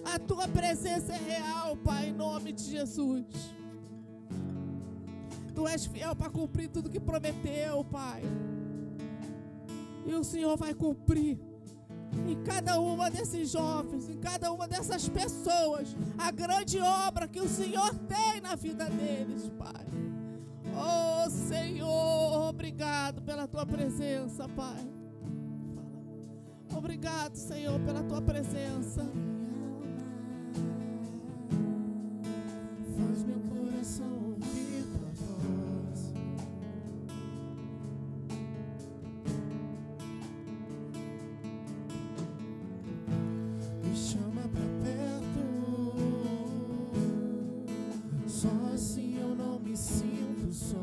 A Tua presença é real, Pai, em nome de Jesus. Tu és fiel para cumprir tudo que prometeu, Pai. E o Senhor vai cumprir em cada uma desses jovens, em cada uma dessas pessoas, a grande obra que o Senhor tem na vida deles, Pai. Oh, Senhor, obrigado pela Tua presença, Pai. Obrigado, Senhor, pela Tua presença. Faz meu coração ouvir Tua voz. Me chama pra perto. Só assim eu não me sinto só.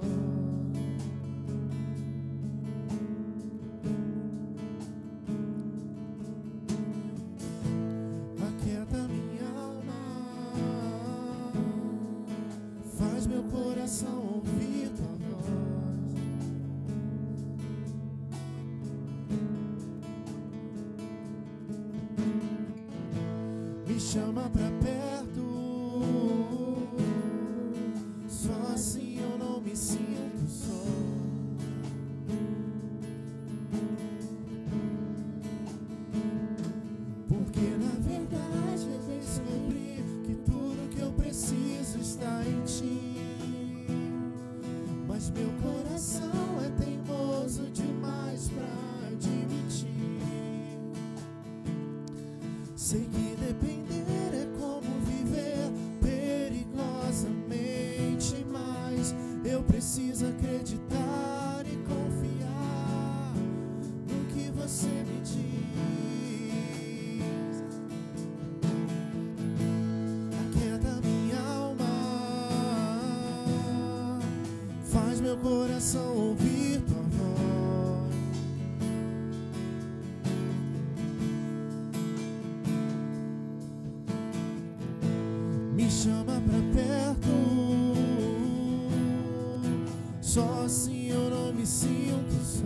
Aquieta minha alma. Faz meu coração ouvir Tua voz. Me chama pra perto. Só assim eu não me sinto só. Porque na verdade eu descobri que tudo que eu preciso está em Ti. Mas meu coração é teimoso demais pra admitir. Sei que depender é como viver perigosamente, mas eu preciso acreditar e confiar no que Você me diz. Aquieta minha alma. Faz meu coração ouvir Tua voz. Me chama pra perto. Só assim eu não me sinto só.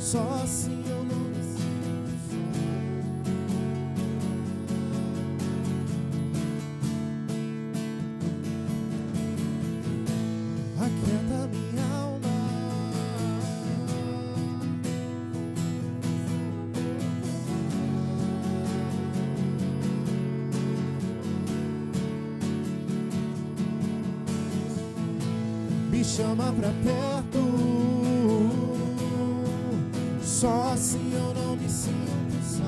Só assim eu não me sinto só. Aquieta minha alma. Me chama pra perto. Só assim eu não me sinto só.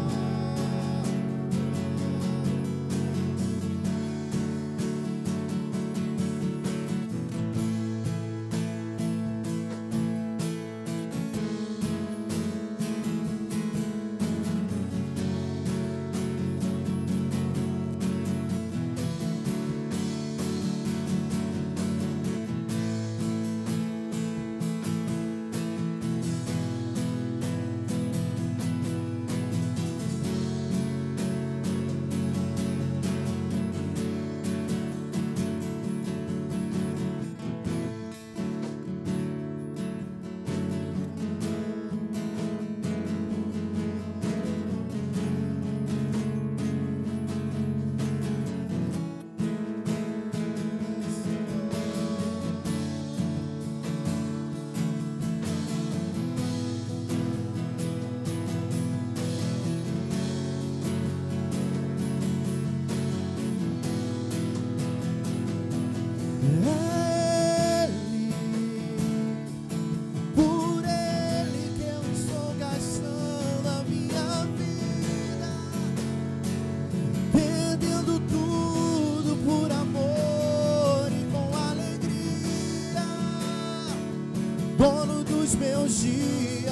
Dono dos meus dias,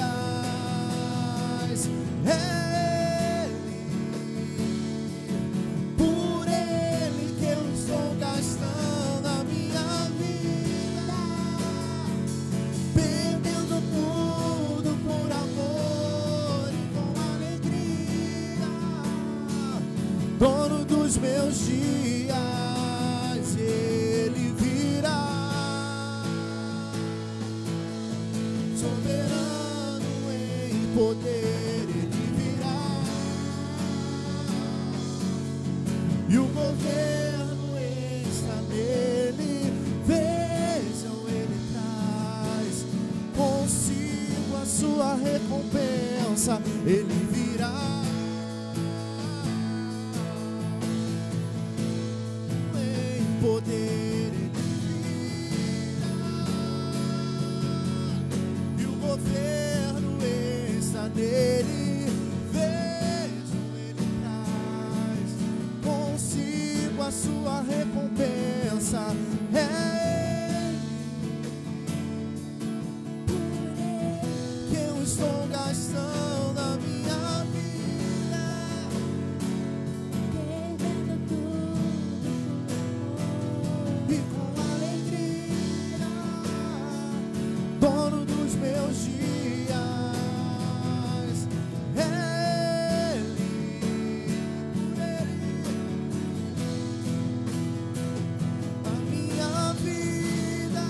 Ele, por Ele que eu estou gastando a minha vida, perdendo tudo por amor e com alegria. Dono dos meus dias, Ele virá. Soberano em poder, Ele virá, e o governo está nele. Vejam, Ele traz consigo a sua recompensa. Ele virá em poder. Governo está nele, vejam, Ele traz consigo a sua recompensa. Que eu estou gastando a minha vida, perdendo tudo e com alegria. Dono dos meus dias, Ele, por Ele, a minha vida,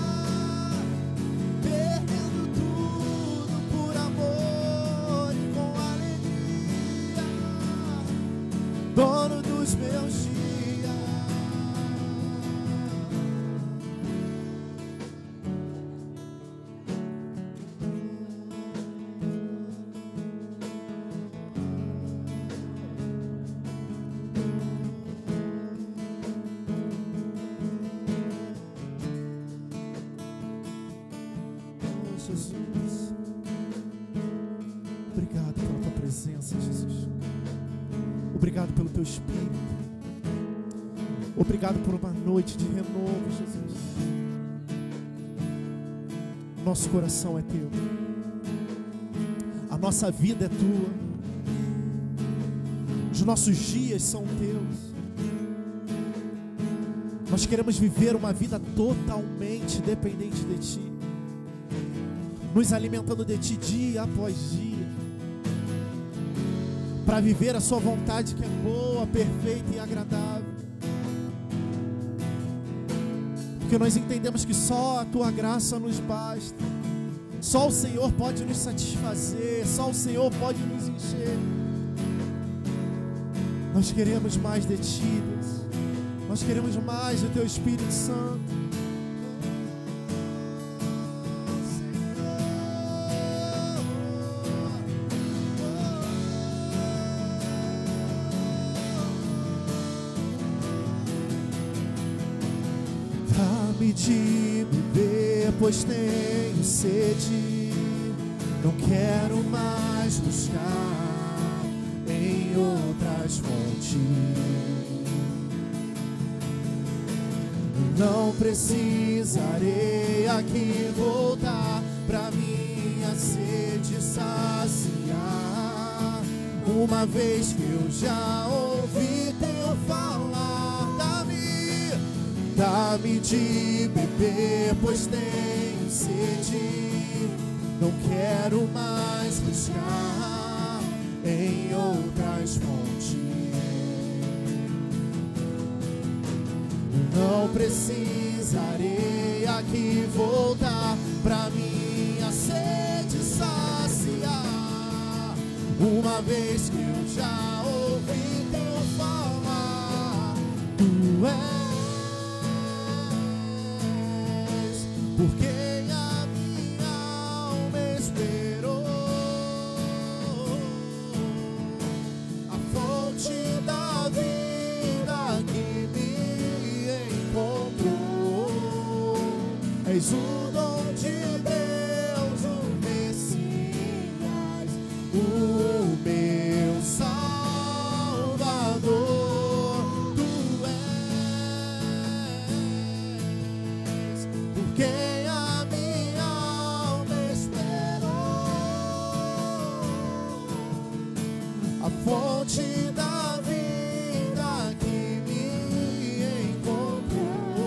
perdendo tudo por amor e com alegria. Dono dos meus dias. Jesus, obrigado pela tua presença, Jesus. Obrigado pelo teu Espírito. Obrigado por uma noite de renovo, Jesus. Nosso coração é teu, a nossa vida é tua, os nossos dias são teus. Nós queremos viver uma vida totalmente dependente de ti, nos alimentando de ti dia após dia, para viver a sua vontade que é boa, perfeita e agradável. Porque nós entendemos que só a tua graça nos basta, Só o Senhor pode nos satisfazer, só o Senhor pode nos encher. Nós queremos mais de Ti, Deus. Nós queremos mais do Teu Espírito Santo. Dá-me de beber, pois tenho sede. Não quero mais buscar em outras fontes. Não precisarei aqui voltar pra minha sede saciar. Uma vez que eu já ouvi Teu falar, dá-me de beber, pois tenho sede. Não quero mais buscar em outras fontes. Não precisarei aqui voltar pra minha sede saciar. Uma vez que eu já ouvi Teu falar, Tu és por quem a minha alma esperou. A fonte da vida que me encontrou. És o dom de Deus, o Messias, o meu Salvador. Tu és por quem a minha alma esperou. A fonte da vida que me encontrou.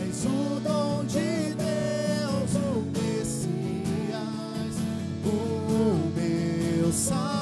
És o dom de Deus, o Messias, o meu Salvador.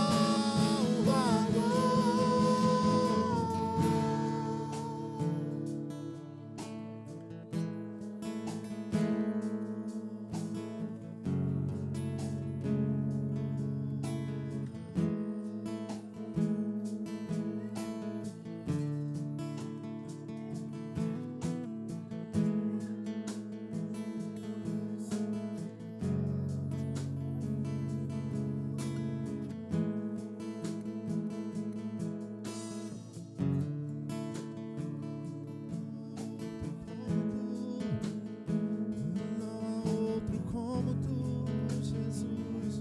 Não há outro como Tu, Jesus.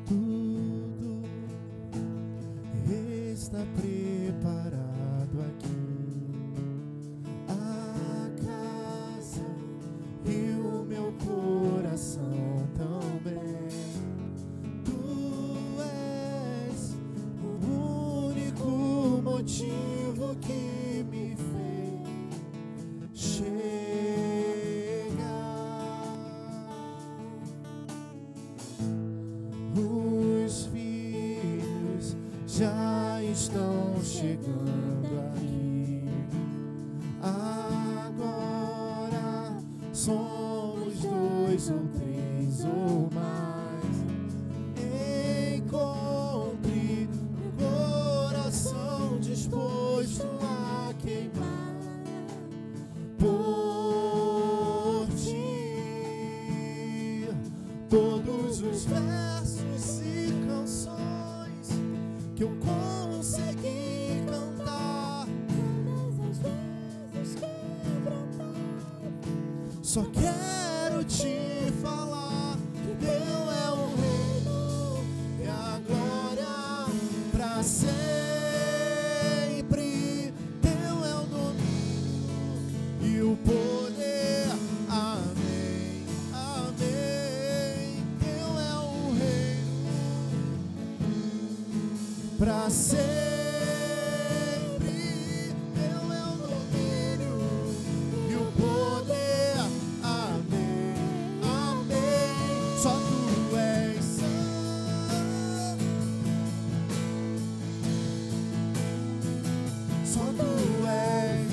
Tudo está preparado aqui. A casa e o meu coração também. Tu és o único motivo que me fez chegar. Os filhos já estão chegando aqui. Agora somos 2 ou 3 ou mais. Encontre um coração disposto a queimar por Ti. Todos os versos e canções que eu consegui cantar, só quero Te falar que Teu é o reino e a glória pra sempre. Teu é o domínio e o poder. Amém, amém. Teu é o reino pra sempre. Teu é o domínio e o poder. Amém, amém. Só Tu és santo. Só Tu és.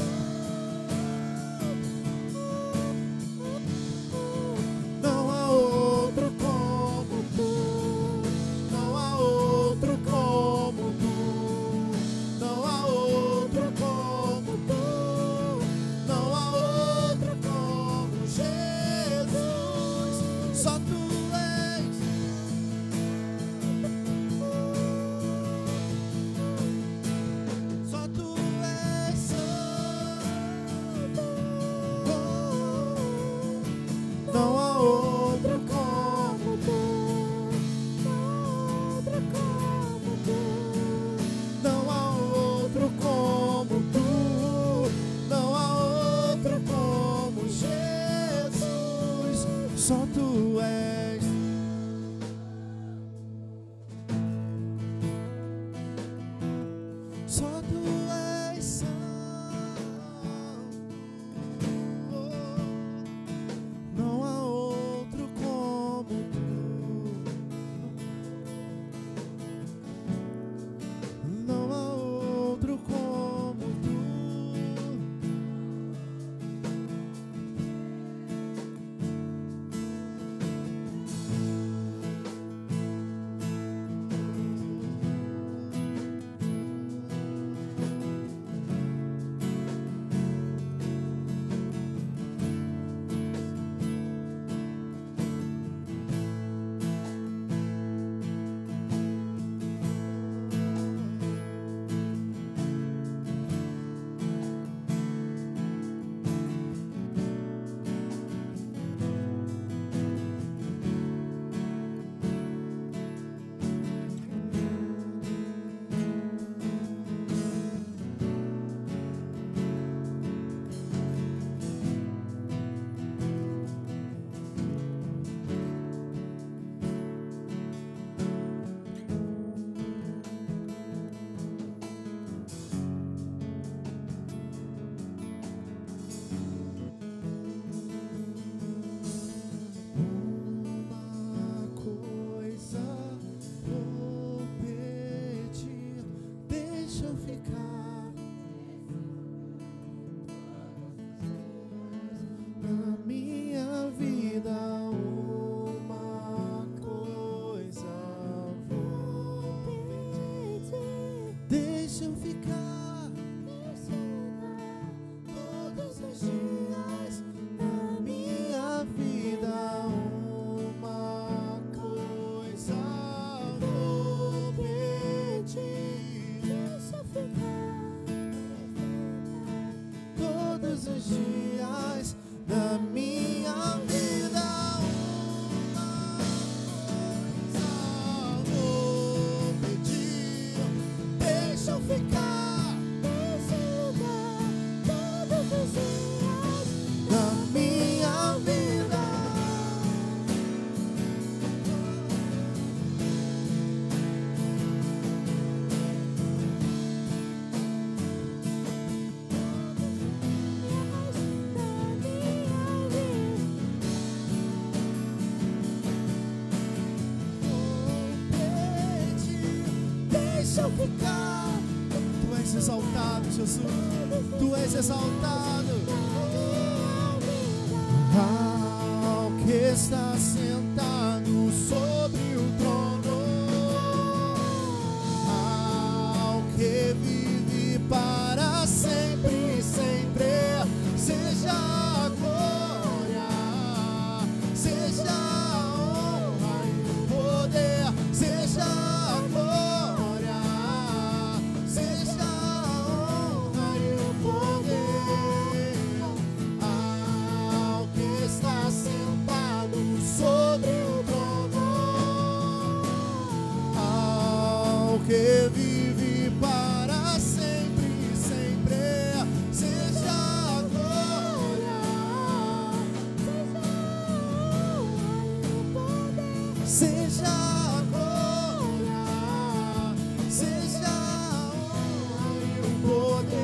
Só tu és. Só tu és santo. Não há outro como tu. Não há outro como tu. Deixa eu ficar nesse lugar todos os dias da minha vida. Uma coisa vou pedir. Deixa eu ficar todos os dias da minha vida. Ficar nesse lugar todos os dias da minha vida. Deixa eu ficar. Tu és exaltado, Jesus. Tu és exaltado. Ao que está sentado sobre o trono, ao que vive para sempre, sempre, seja a glória, seja a honra e o poder, seja a glória, seja a honra e o poder, ao que está sentado sobre o trono, ao que vive para sempre, sempre, seja a glória, seja a glória, seja a honra e o poder.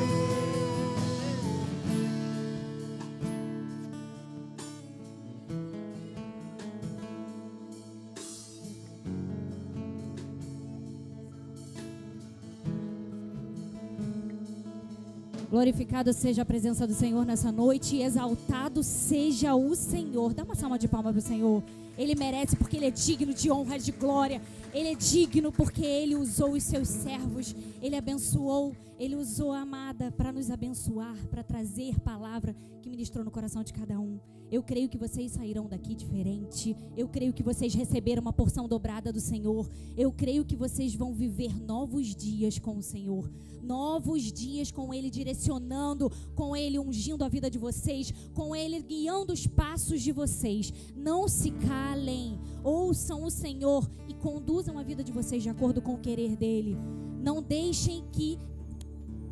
Glorificado seja a presença do Senhor nessa noite e exaltado seja o Senhor. Dá uma salva de palmas para o Senhor. Ele merece porque Ele é digno de honra, de glória. Ele é digno porque Ele usou os seus servos. Ele abençoou, Ele usou a amada para nos abençoar, para trazer palavra que ministrou no coração de cada um. Eu creio que vocês sairão daqui diferente. Eu creio que vocês receberam uma porção dobrada do Senhor. Eu creio que vocês vão viver novos dias com o Senhor. Novos dias com Ele direcionando, com Ele ungindo a vida de vocês, com Ele guiando os passos de vocês. Não se calem, ouçam o Senhor e conduzam a vida de vocês de acordo com o querer dEle. Não deixem que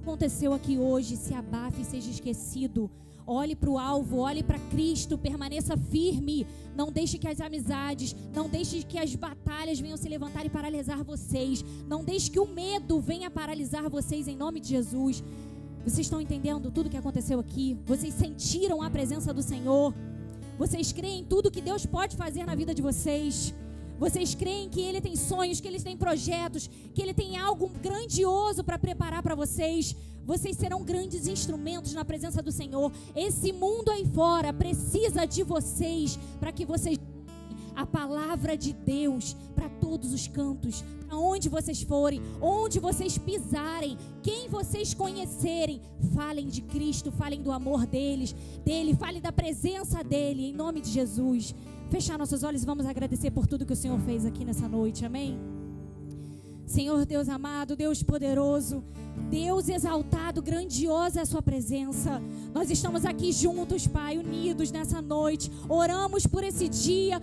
aconteceu aqui hoje se abafe e seja esquecido. Olhe para o alvo, olhe para Cristo, permaneça firme. Não deixe que as amizades, não deixe que as batalhas venham se levantar e paralisar vocês. Não deixe que o medo venha paralisar vocês em nome de Jesus. Vocês estão entendendo tudo que aconteceu aqui? Vocês sentiram a presença do Senhor? Vocês creem em tudo que Deus pode fazer na vida de vocês? Vocês creem que Ele tem sonhos, que Ele tem projetos, que Ele tem algo grandioso para preparar para vocês? Vocês serão grandes instrumentos na presença do Senhor. Esse mundo aí fora precisa de vocês para que vocês a palavra de Deus para todos os cantos, aonde vocês forem, onde vocês pisarem, quem vocês conhecerem, falem de Cristo, falem do amor dele, falem da presença dele, em nome de Jesus. Fechar nossos olhos e vamos agradecer por tudo que o Senhor fez aqui nessa noite, amém? Senhor Deus amado, Deus poderoso, Deus exaltado, grandiosa é a sua presença. Nós estamos aqui juntos, Pai, unidos nessa noite, oramos por esse dia,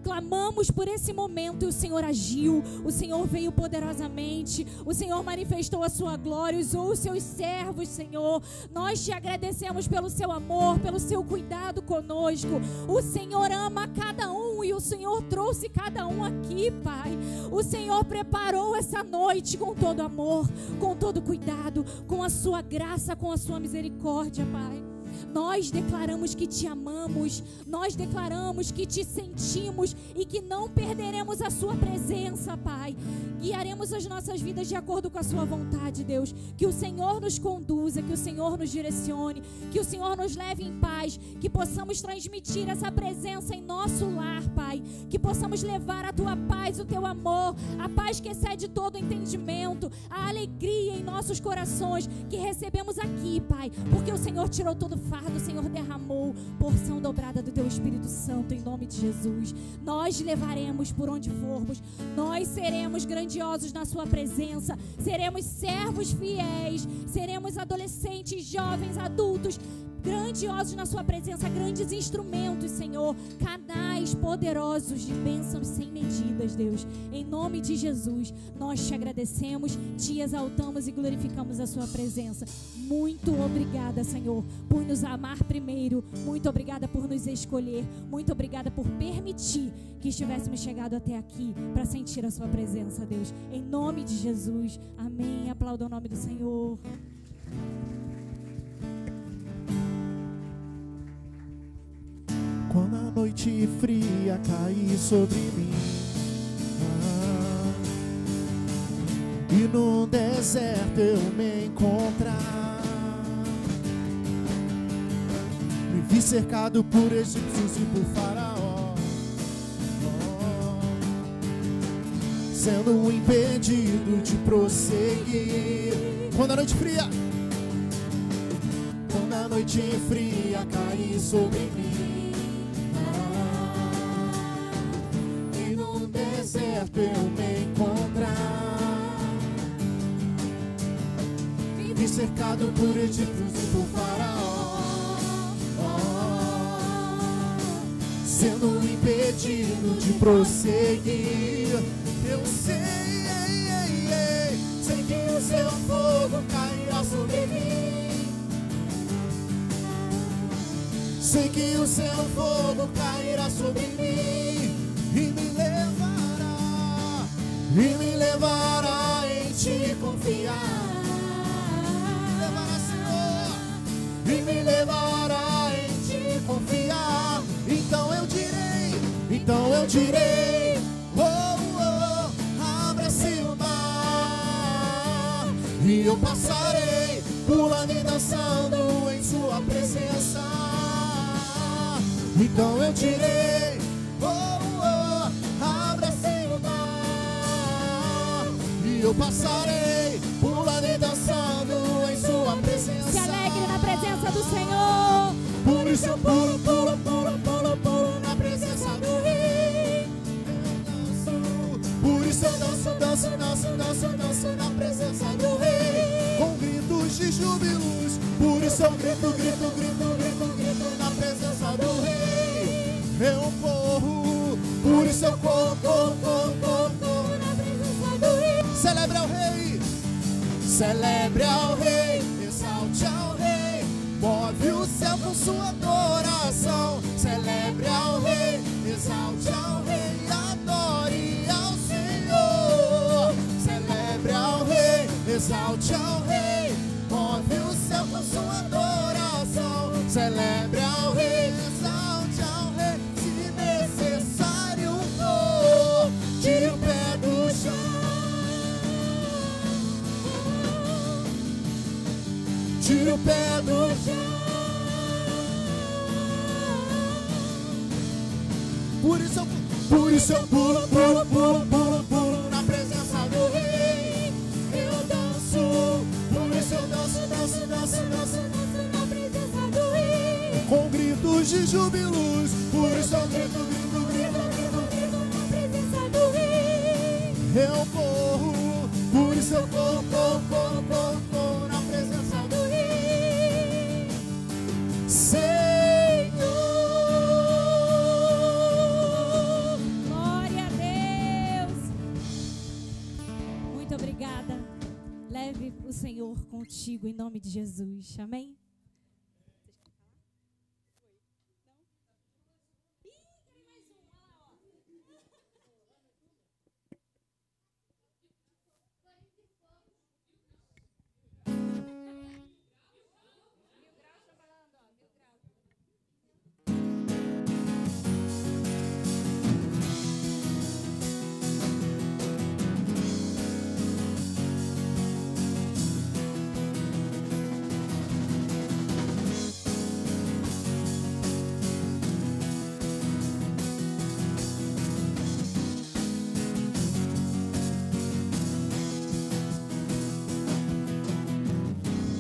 clamamos por esse momento e o Senhor agiu, o Senhor veio poderosamente, o Senhor manifestou a sua glória, usou os seus servos, Senhor. Nós te agradecemos pelo seu amor, pelo seu cuidado conosco. O Senhor ama cada um e o Senhor trouxe cada um aqui, Pai. O Senhor preparou essa noite com todo amor, com todo cuidado, com a sua graça, com a sua misericórdia, Pai. Nós declaramos que te amamos, nós declaramos que te sentimos e que não perderemos a sua presença, Pai. Guiaremos as nossas vidas de acordo com a sua vontade, Deus. Que o Senhor nos conduza, que o Senhor nos direcione, que o Senhor nos leve em paz, que possamos transmitir essa presença em nosso lar, Pai. Que possamos levar a tua paz, o teu amor, a paz que excede todo entendimento, a alegria em nossos corações que recebemos aqui, Pai, porque o Senhor tirou todo fardo, o Senhor derramou porção dobrada do teu Espírito Santo em nome de Jesus. Nós levaremos por onde formos, nós seremos grandiosos na sua presença, seremos servos fiéis, seremos adolescentes, jovens, adultos, grandiosos na sua presença, grandes instrumentos, Senhor, canais poderosos de bênçãos sem medidas, Deus. Em nome de Jesus, nós te agradecemos, te exaltamos e glorificamos a sua presença. Muito obrigada, Senhor, por nos amar primeiro. Muito obrigada por nos escolher. Muito obrigada por permitir que estivéssemos chegado até aqui para sentir a sua presença, Deus. Em nome de Jesus, amém. Aplauda o nome do Senhor. Quando a noite fria cair sobre mim, e no deserto eu me encontrar, me vi cercado por egípcios e por faraó, sendo impedido de prosseguir. Quando a noite fria cair sobre mim, deserto eu me encontrar, me vi cercado por egípcios e por faraó, sendo impedido de prosseguir. Eu sei que o seu fogo cairá sobre mim, sei que o seu fogo cairá sobre mim e me levará em te confiar. Levará, Senhor, e me levará em te confiar. Então eu direi, abra-se o mar, e eu passarei pulando e dançando em sua presença. Então eu direi, eu passarei pulando e dançando em sua presença. Se alegre na presença do Senhor. Por isso eu pulo na presença do Rei. Por isso eu danço na presença do Rei. Com gritos de júbilos. Por isso eu grito na presença do Rei. Eu corro. Por isso eu corro na presença do Rei. Celebre ao Rei, celebre ao Rei, exalte ao Rei, move o céu com sua adoração. Celebre ao Rei, exalte ao Rei, adore ao Senhor. Celebre ao Rei, exalte ao Rei, move o céu com sua adoração. Celebre ao Rei, exalte ao Rei, se necessário for, tire o pé do chão. Tire o pé do chão. Por isso eu pulo, pulo, pulo, pulo, pulo na presença do Rei. Eu danço, por isso eu danço, danço, danço, danço, danço na presença do Rei. Com gritos de júbilos, por isso eu grito, grito, grito, grito, grito na presença do Rei. Eu corro, por isso eu corro, corro, corro, corro, corro na presença do Rei. Senhor. Glória a Deus. Muito obrigada. Leve o Senhor contigo em nome de Jesus. Amém?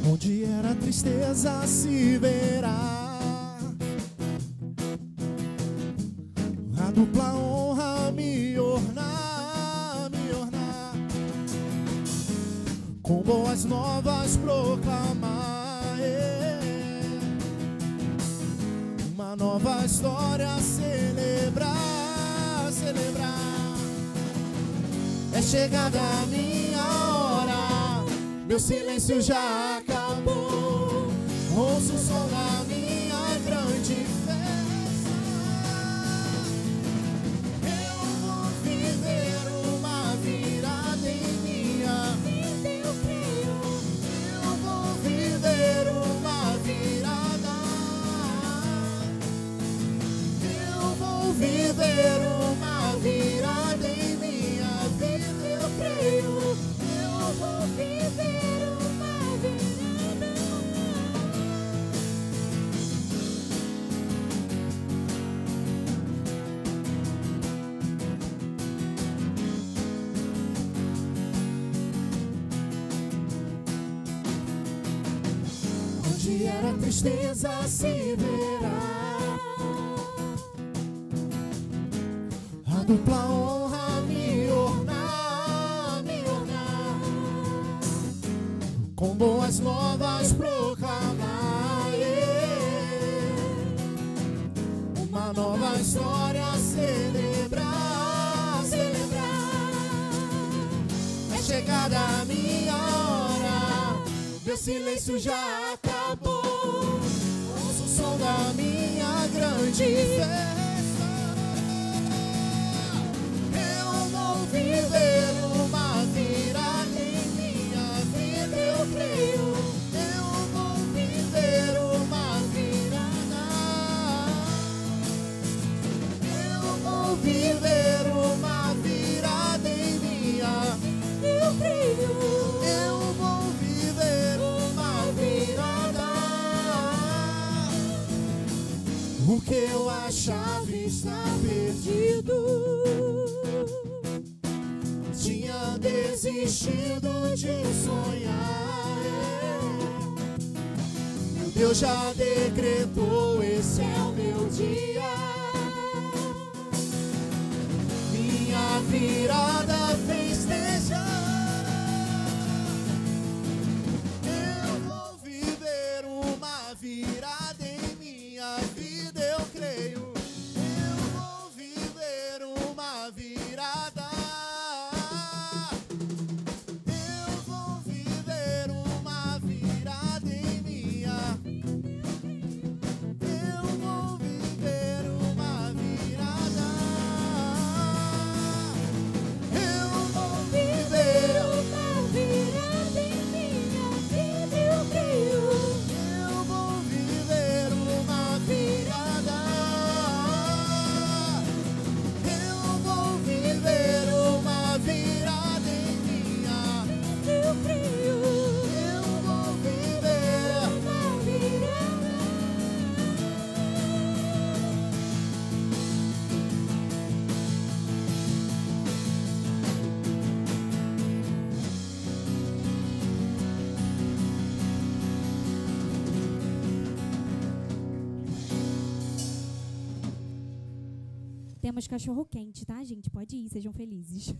Onde era a tristeza se verá a dupla honra me ornar, me ornar. Com boas novas proclamar, uma nova história celebrar, celebrar. É chegada a minha hora, meu silêncio já acabou. Ouço o som da minha grande festa. Eu vou viver uma virada em minha vida, eu creio. Eu vou viver uma virada. Eu vou viver uma virada em minha vida, eu creio. Eu vou viver uma virada. Onde era a tristeza se verá a dupla honra me ornar, me ornar. Com boas novas proclamar, uma nova história celebrar, celebrar. É chegada a minha hora, meu silêncio já acabou. Ouço o som da minha grande festa. Eu vou viver uma virada em minha vida, eu creio. Eu vou viver uma virada. Eu vou viver uma virada em minha vida, eu creio. Eu vou viver uma virada. O que eu achava estar perdido, tinha desistido de sonhar. Meu Deus já decretou, esse é o meu dia. Minha virada festejar. Eu vou viver uma virada em minha vida, eu creio. Eu vou viver uma virada. Eu vou viver uma virada em minha. Temos cachorro quente, tá, gente? Pode ir, sejam felizes.